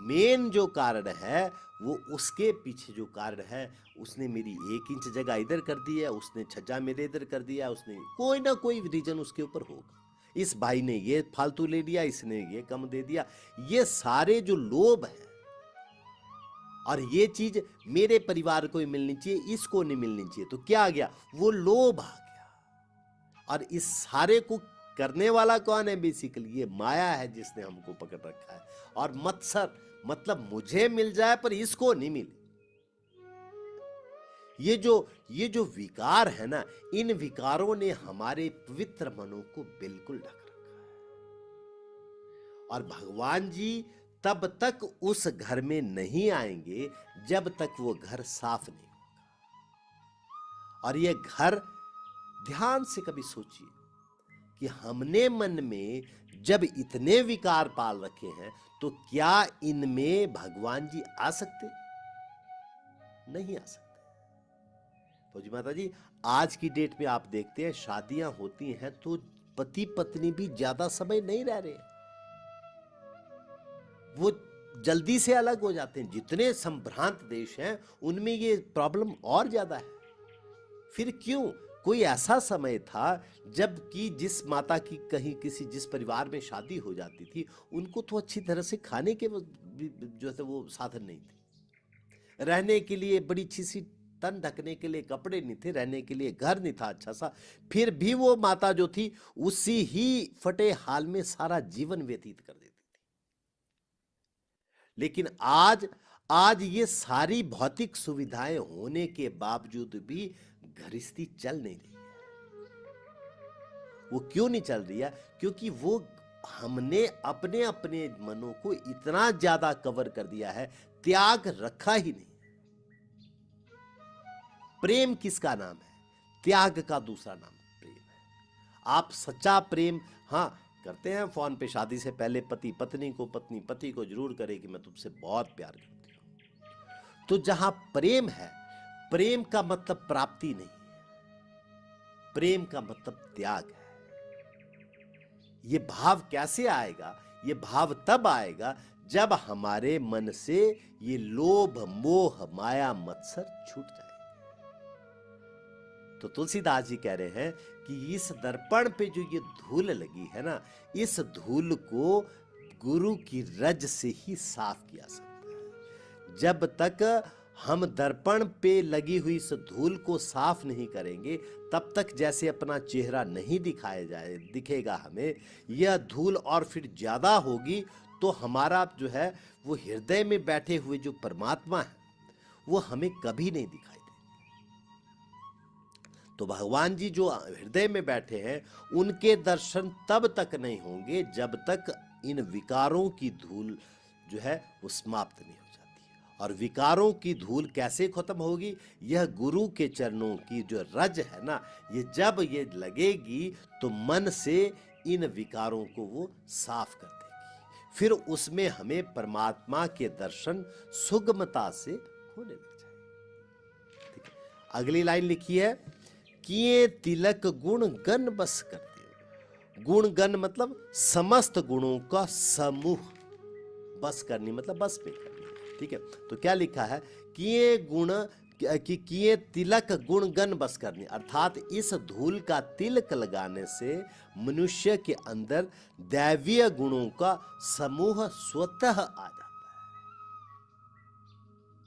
मेन जो कारण है, वो उसके पीछे जो कारण है, उसने मेरी 1 इंच जगह इधर कर दी है, उसने छज्जा मेरे इधर कर दिया, उसने कोई ना कोई रीजन उसके ऊपर होगा। इस भाई ने ये फालतू ले लिया, इसने ये कम दे दिया। ये सारे जो लोभ है, और ये चीज मेरे परिवार को ही मिलनी चाहिए, इसको नहीं मिलनी चाहिए, तो क्या आ गया, वो लोभ आ गया। और इस सारे को करने वाला कौन है, बेसिकली ये माया है, जिसने हमको पकड़ रखा है। और मत्सर मतलब मुझे मिल जाए पर इसको नहीं मिले। ये जो विकार है ना, इन विकारों ने हमारे पवित्र मनों को बिल्कुल ढक रखा है। और भगवान जी तब तक उस घर में नहीं आएंगे जब तक वो घर साफ नहीं होगा। और ये घर, ध्यान से कभी सोचिए कि हमने मन में जब इतने विकार पाल रखे हैं, तो क्या इनमें भगवान जी आ सकते? नहीं आ सकते। फौजी माता जी, आज की डेट में आप देखते हैं शादियां होती हैं तो पति पत्नी भी ज्यादा समय नहीं रह रहे। वो जल्दी से अलग हो जाते हैं। जितने संभ्रांत देश हैं उनमें ये प्रॉब्लम और ज्यादा है। फिर क्यों? कोई ऐसा समय था जब कि जिस माता की कहीं किसी जिस परिवार में शादी हो जाती थी, उनको तो अच्छी तरह से खाने के जो है वो साधन नहीं थे, रहने के लिए बड़ी अच्छी सी तन ढकने के लिए कपड़े नहीं थे, रहने के लिए घर नहीं था अच्छा सा, फिर भी वो माता जो थी उसी ही फटे हाल में सारा जीवन व्यतीत कर देती थी। लेकिन आज ये सारी भौतिक सुविधाएं होने के बावजूद भी गृहस्थी चल नहीं रही है। वो क्यों नहीं चल रही है? क्योंकि वो हमने अपने अपने मनों को इतना ज्यादा कवर कर दिया है, त्याग रखा ही नहीं। प्रेम किसका नाम है? त्याग का दूसरा नाम प्रेम है। आप सच्चा प्रेम हाँ करते हैं, फोन पे शादी से पहले पति पत्नी को, पत्नी पति को जरूर करे कि मैं तुमसे बहुत प्यार करती हूं। तो जहां प्रेम है, प्रेम का मतलब प्राप्ति नहीं है, प्रेम का मतलब त्याग है। ये भाव कैसे आएगा? ये भाव तब आएगा जब हमारे मन से ये लोभ मोह माया मत्सर छूट जाए। तो तुलसीदास जी कह रहे हैं कि इस दर्पण पे जो ये धूल लगी है ना, इस धूल को गुरु की रज से ही साफ किया सकता है। जब तक हम दर्पण पे लगी हुई इस धूल को साफ नहीं करेंगे, तब तक जैसे अपना चेहरा नहीं दिखेगा हमें, यह धूल और फिर ज्यादा होगी तो हमारा जो है वो हृदय में बैठे हुए जो परमात्मा है वो हमें कभी नहीं दिखाई देगा। तो भगवान जी जो हृदय में बैठे हैं उनके दर्शन तब तक नहीं होंगे जब तक इन विकारों की धूल जो है वो समाप्त नहीं हो जाती है। और विकारों की धूल कैसे खत्म होगी? यह गुरु के चरणों की जो रज है ना, ये जब ये लगेगी तो मन से इन विकारों को वो साफ कर देगी। फिर उसमें हमें परमात्मा के दर्शन सुगमता से होने लग जाएंगे। ठीक है, अगली लाइन लिखी है, किए तिलक गुण गण बस करते। गुण गण मतलब समस्त गुणों का समूह, बस करनी मतलब बस में करनी। ठीक है, तो क्या लिखा है? किए गुण कि किए तिलक गुण गण बस करनी, अर्थात इस धूल का तिलक लगाने से मनुष्य के अंदर दैवीय गुणों का समूह स्वतः आ जाता है।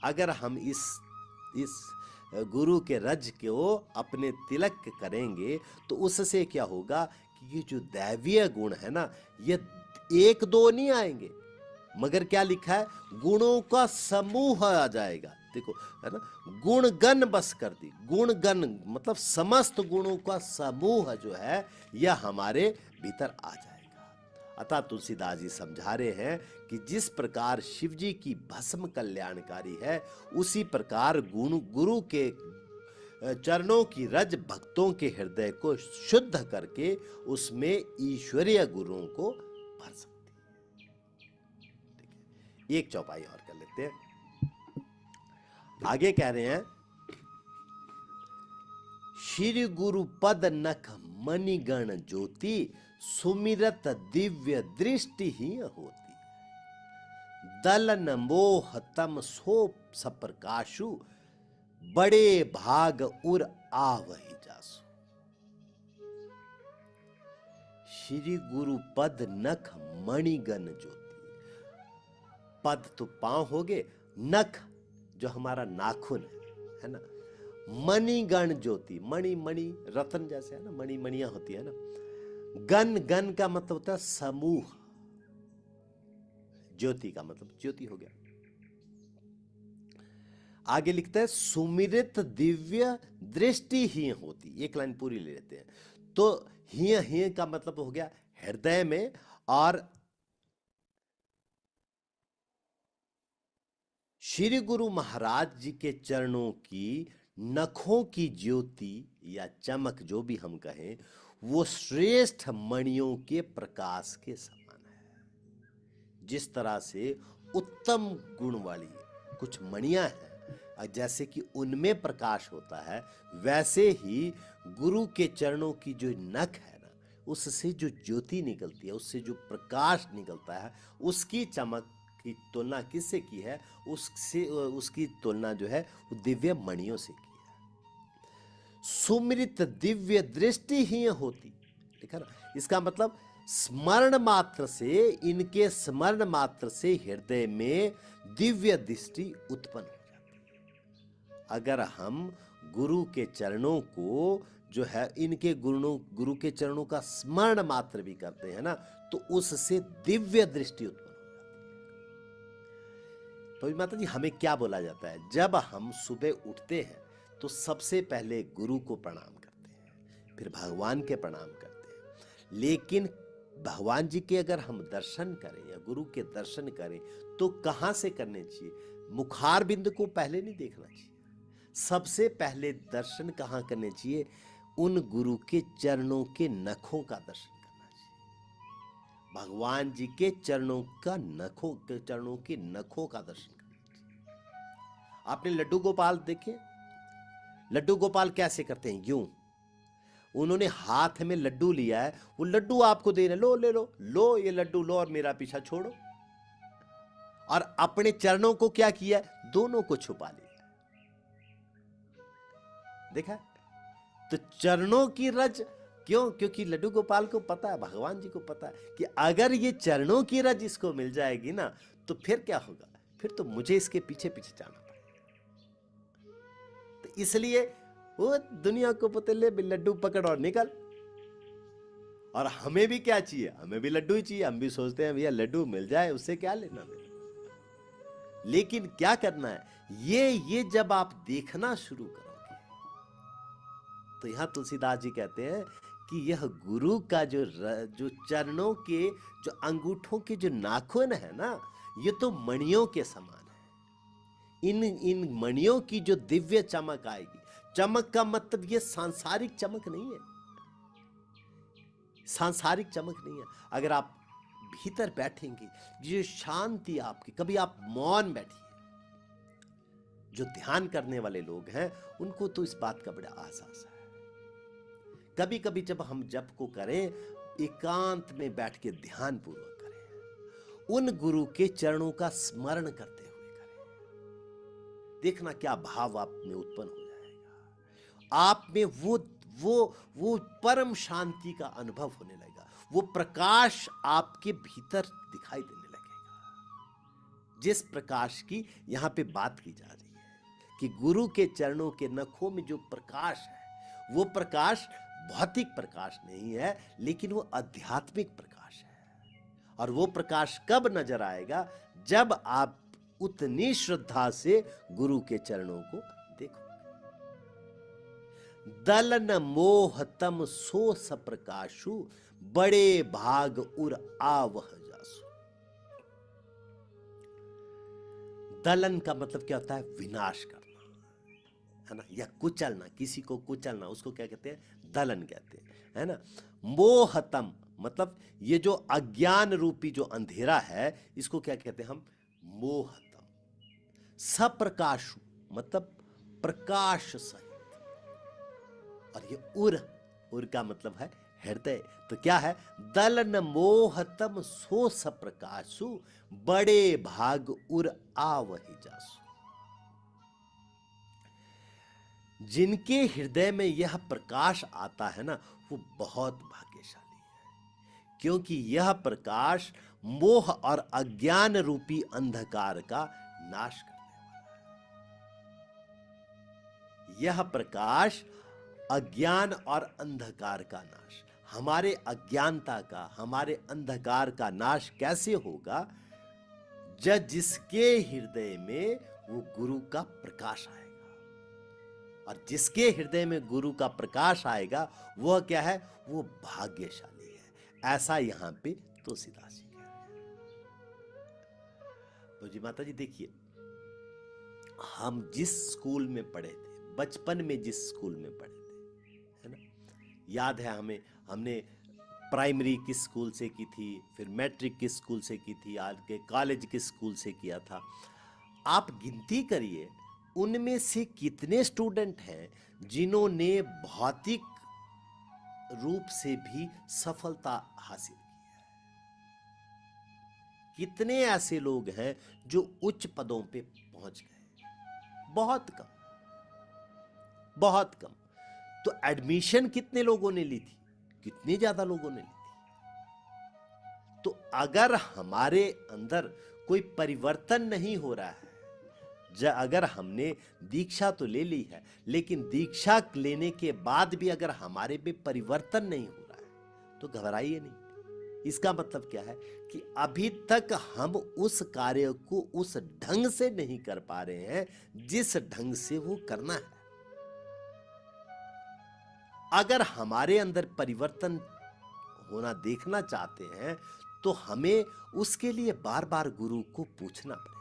अगर हम इस गुरु के रज को अपने तिलक करेंगे तो उससे क्या होगा कि ये जो दैवीय गुण है ना, ये एक दो नहीं आएंगे, मगर क्या लिखा है? गुणों का समूह आ जाएगा। देखो है ना, गुण गण बस कर दी। गुण गण मतलब समस्त गुणों का समूह जो है यह हमारे भीतर आ जाएगा। अतः तुलसीदास जी समझा रहे हैं कि जिस प्रकार शिव जी की भस्म कल्याणकारी है, उसी प्रकार गुरु के चरणों की रज भक्तों के हृदय को शुद्ध करके उसमें ईश्वरीय गुरुओं को भर सकती है। एक चौपाई और कर लेते हैं। आगे कह रहे हैं, श्री गुरु पद नख मणिगण ज्योति, सुमिरत दिव्य दृष्टि ही होती। दलन मोह तम सो सप्रकाशु, बड़े भाग उर आवहि जासु। श्री गुरु पद नख मणिगण ज्योति। पद तो पांव हो गए, नख जो हमारा नाखून है ना, मणिगण ज्योति, मणि मणि रतन जैसे है ना, मणि मणियां होती है ना। गण गण का मतलब होता है समूह, ज्योति का मतलब ज्योति हो गया। आगे लिखता है, सुमिरित दिव्य दृष्टि ही होती। एक लाइन पूरी ले लेते हैं। तो ही का मतलब हो गया हृदय में, और श्री गुरु महाराज जी के चरणों की नखों की ज्योति या चमक जो भी हम कहें, वो श्रेष्ठ मणियों के प्रकाश के समान है। जिस तरह से उत्तम गुण वाली कुछ मणियां हैं, जैसे कि उनमें प्रकाश होता है, वैसे ही गुरु के चरणों की जो नख है ना, उससे जो ज्योति निकलती है, उससे जो प्रकाश निकलता है, उसकी चमक की तुलना किससे की है? उससे उसकी तुलना जो है वो दिव्य मणियों से की है। सुमृत दिव्य दृष्टि ही होती, ठीक है ना? इसका मतलब स्मरण मात्र से, इनके स्मरण मात्र से हृदय में दिव्य दृष्टि उत्पन्न हो जाती है। अगर हम गुरु के चरणों को जो है, इनके गुरु के चरणों का स्मरण मात्र भी करते हैं ना, तो उससे दिव्य दृष्टि उत्पन्न हो जाती है। तो माता जी, हमें क्या बोला जाता है? जब हम सुबह उठते हैं तो सबसे पहले गुरु को प्रणाम करते हैं, फिर भगवान के प्रणाम करते हैं। लेकिन भगवान जी के अगर हम दर्शन करें या गुरु के दर्शन करें तो कहां से करने चाहिए? मुखार बिंद को पहले नहीं देखना चाहिए। सबसे पहले दर्शन कहां करने चाहिए? उन गुरु के चरणों के नखों का दर्शन करना चाहिए। भगवान जी के चरणों के नखों का दर्शन करना चाहिए। आपने लड्डू गोपाल देखे? लड्डू गोपाल कैसे करते हैं? यूं, उन्होंने हाथ में लड्डू लिया है, वो लड्डू आपको दे रहे, लो ले लो, लो ये लड्डू लो और मेरा पीछा छोड़ो। और अपने चरणों को क्या किया? दोनों को छुपा लिया। देखा? तो चरणों की रज क्यों? क्योंकि लड्डू गोपाल को पता है, भगवान जी को पता है कि अगर ये चरणों की रज इसको मिल जाएगी ना, तो फिर क्या होगा? फिर तो मुझे इसके पीछे पीछे जाना पड़ेगा। तो इसलिए वो दुनिया को पता, ले लड्डू पकड़ और निकल। और हमें भी क्या चाहिए? हमें भी लड्डू ही चाहिए। हम भी सोचते हैं भैया लड्डू मिल जाए, उससे क्या लेना देना। लेकिन क्या करना है? ये जब आप देखना शुरू करोगे, तो यहां तुलसीदास जी कहते हैं कि यह गुरु का जो चरणों के जो अंगूठों के जो नाखून है ना, ये तो मणियों के समान है। इन मणियों की जो दिव्य चमक आएगी, चमक का मतलब ये सांसारिक चमक नहीं है, सांसारिक चमक नहीं है। अगर आप भीतर बैठेंगे, ये शांति आपकी, कभी आप मौन बैठिए। जो ध्यान करने वाले लोग हैं उनको तो इस बात का बड़ा एहसास है। कभी कभी जब हम जप को करें, एकांत में बैठ के ध्यान पूर्वक करें, उन गुरु के चरणों का स्मरण करते हुए करें, देखना क्या भाव आप में उत्पन्न हो जाएगा। आप में वो परम शांति का अनुभव होने लगेगा। वो प्रकाश आपके भीतर दिखाई देने लगेगा, जिस प्रकाश की यहां पे बात की जा रही है कि गुरु के चरणों के नखों में जो प्रकाश है, वो प्रकाश भौतिक प्रकाश नहीं है, लेकिन वो आध्यात्मिक प्रकाश है। और वो प्रकाश कब नजर आएगा? जब आप उतनी श्रद्धा से गुरु के चरणों को देखो। दलन मोह तम सो सप्रकाशु, बड़े भाग उर आवह जासु। दलन का मतलब क्या होता है? विनाश करना, है ना, या कुचलना। किसी को कुचलना, उसको क्या कहते हैं? दलन कहते हैं, है ना। मोहतम मतलब ये जो अज्ञान रूपी जो अंधेरा है, इसको क्या कहते हैं हम? मोहतम। सप्रकाशु मतलब प्रकाश सहित। और ये उर का मतलब है हृदय। तो क्या है? दलन मोहतम सो सप्रकाशु, बड़े भाग उर आवहि जासु। जिनके हृदय में यह प्रकाश आता है ना, वो बहुत भाग्यशाली है, क्योंकि यह प्रकाश मोह और अज्ञान रूपी अंधकार का नाश करने वाला है। यह प्रकाश अज्ञान और अंधकार का नाश, हमारे अज्ञानता का, हमारे अंधकार का नाश कैसे होगा? जिसके हृदय में वो गुरु का प्रकाश आएगा। और जिसके हृदय में गुरु का प्रकाश आएगा, वह क्या है? वो भाग्यशाली है। ऐसा यहां पे तुलसीदास जी कह रहे हैं। तो जी माता जी देखिए, हम जिस स्कूल में पढ़े थे, बचपन में जिस स्कूल में पढ़े थे, है ना, याद है हमें, हमने प्राइमरी किस स्कूल से की थी, फिर मैट्रिक किस स्कूल से की थी, आज के कॉलेज किस स्कूल से किया था। आप गिनती करिए, उनमें से कितने स्टूडेंट हैं जिन्होंने भौतिक रूप से भी सफलता हासिल की है। कितने ऐसे लोग हैं जो उच्च पदों पे पहुंच गए? बहुत कम, बहुत कम। तो एडमिशन कितने लोगों ने ली थी? कितने ज्यादा लोगों ने ली थी। तो अगर हमारे अंदर कोई परिवर्तन नहीं हो रहा है, अगर हमने दीक्षा तो ले ली है, लेकिन दीक्षा लेने के बाद भी अगर हमारे में परिवर्तन नहीं हो रहा है, तो घबराइए नहीं। इसका मतलब क्या है कि अभी तक हम उस कार्य को उस ढंग से नहीं कर पा रहे हैं जिस ढंग से वो करना है। अगर हमारे अंदर परिवर्तन होना देखना चाहते हैं, तो हमें उसके लिए बार बार गुरु को पूछना पड़ेगा,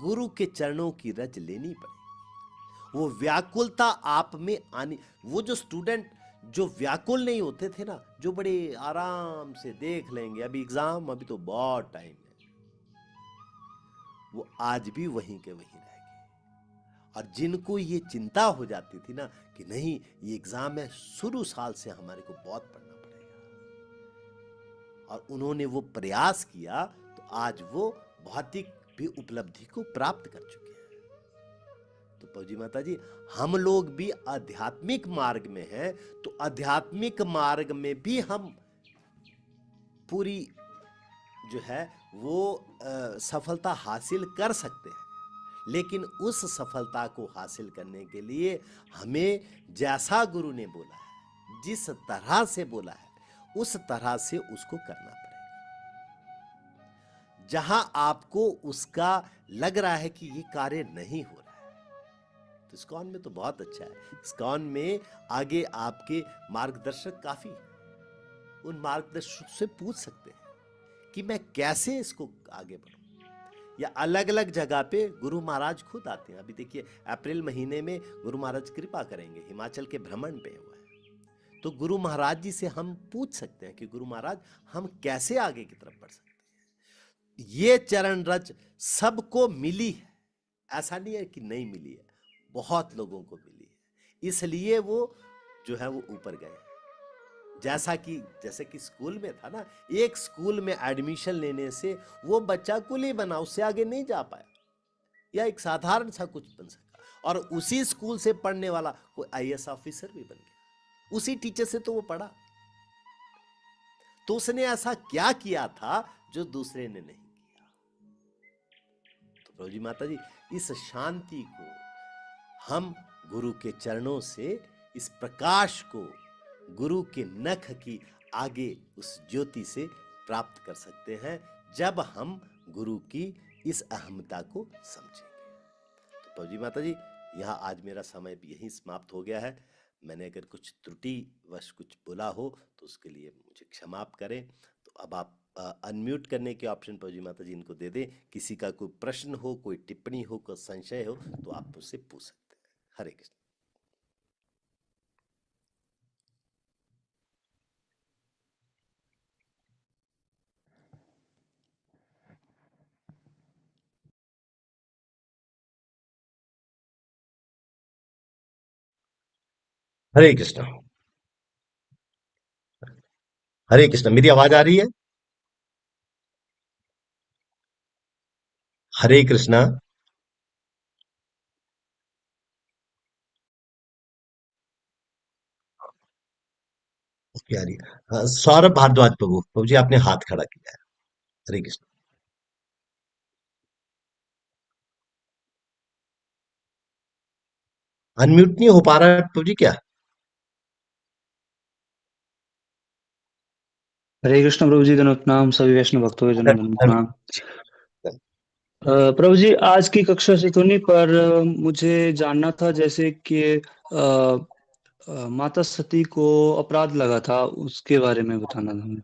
गुरु के चरणों की रज लेनी पड़ेगी। वो व्याकुलता आप में आनी, वो जो स्टूडेंट जो व्याकुल नहीं होते थे ना, जो बड़े आराम से देख लेंगे, अभी एग्जाम, अभी तो बहुत टाइम है, वो आज भी वहीं के वहीं रह गए। और जिनको ये चिंता हो जाती थी ना कि नहीं ये एग्जाम है, शुरू साल से हमारे को बहुत पढ़ना पड़ेगा, और उन्होंने वो प्रयास किया, तो आज वो भौतिक भी उपलब्धि को प्राप्त कर चुके हैं। तो पौजी माता जी, हम लोग भी आध्यात्मिक मार्ग में हैं, तो आध्यात्मिक मार्ग में भी हम पूरी जो है वो सफलता हासिल कर सकते हैं। लेकिन उस सफलता को हासिल करने के लिए हमें जैसा गुरु ने बोला है, जिस तरह से बोला है, उस तरह से उसको करना पड़ेगा। जहां आपको उसका लग रहा है कि ये कार्य नहीं हो रहा है, तो इस्कॉन में तो बहुत अच्छा है। इस्कॉन में आगे आपके मार्गदर्शक काफी है, उन मार्गदर्शक से पूछ सकते हैं कि मैं कैसे इसको आगे बढ़ूं। या अलग अलग जगह पे गुरु महाराज खुद आते हैं। अभी देखिए अप्रैल महीने में गुरु महाराज कृपा करेंगे, हिमाचल के भ्रमण पे हुआ है, तो गुरु महाराज जी से हम पूछ सकते हैं कि गुरु महाराज हम कैसे आगे की तरफ बढ़ सकते हैं। ये चरण रज सबको मिली है, ऐसा नहीं है कि नहीं मिली है, बहुत लोगों को मिली है, इसलिए वो जो है वो ऊपर गए। जैसे कि स्कूल में था ना, एक स्कूल में एडमिशन लेने से वो बच्चा कुली बना, उससे आगे नहीं जा पाया, या एक साधारण सा कुछ बन सका, और उसी स्कूल से पढ़ने वाला कोई आईएएस ऑफिसर भी बन गया, उसी टीचर से तो वो पढ़ा। तो उसने ऐसा क्या किया था जो दूसरे ने नहीं किया। तो प्रभु जी माता जी, इस शांति को हम गुरु के चरणों से, इस प्रकाश को गुरु के नख की आगे उस ज्योति से प्राप्त कर सकते हैं, जब हम गुरु की इस अहमता को समझेंगे। तो प्रभु जी माता जी, यहाँ आज मेरा समय भी यहीं समाप्त हो गया है। मैंने अगर कुछ त्रुटिवश कुछ बोला हो तो उसके लिए मुझे क्षमा करें। तो अब आप अनम्यूट करने के ऑप्शन प्रभु जी माता जी इनको दे दें। किसी का कोई प्रश्न हो, कोई टिप्पणी हो, कोई संशय हो, तो आप मुझसे पूछ सकते हैं। हरे कृष्ण। हरे कृष्ण। हरे कृष्ण। मेरी आवाज आ रही है? हरे कृष्णा। प्यारी। सौरभ भारद्वाज प्रभु, प्रभु जी आपने हाथ खड़ा किया है। हरे कृष्ण। अनम्यूट नहीं हो पा रहा है प्रभु जी क्या? हरे कृष्ण प्रभु जी, दंडवत प्रणाम। सभी वैष्णव भक्तों के जन्म दंडवत प्रणाम। प्रभु जी, आज की कक्षा से तो नहीं, पर मुझे जानना था, जैसे कि माता सती को अपराध लगा था, उसके बारे में बताना था मुझे।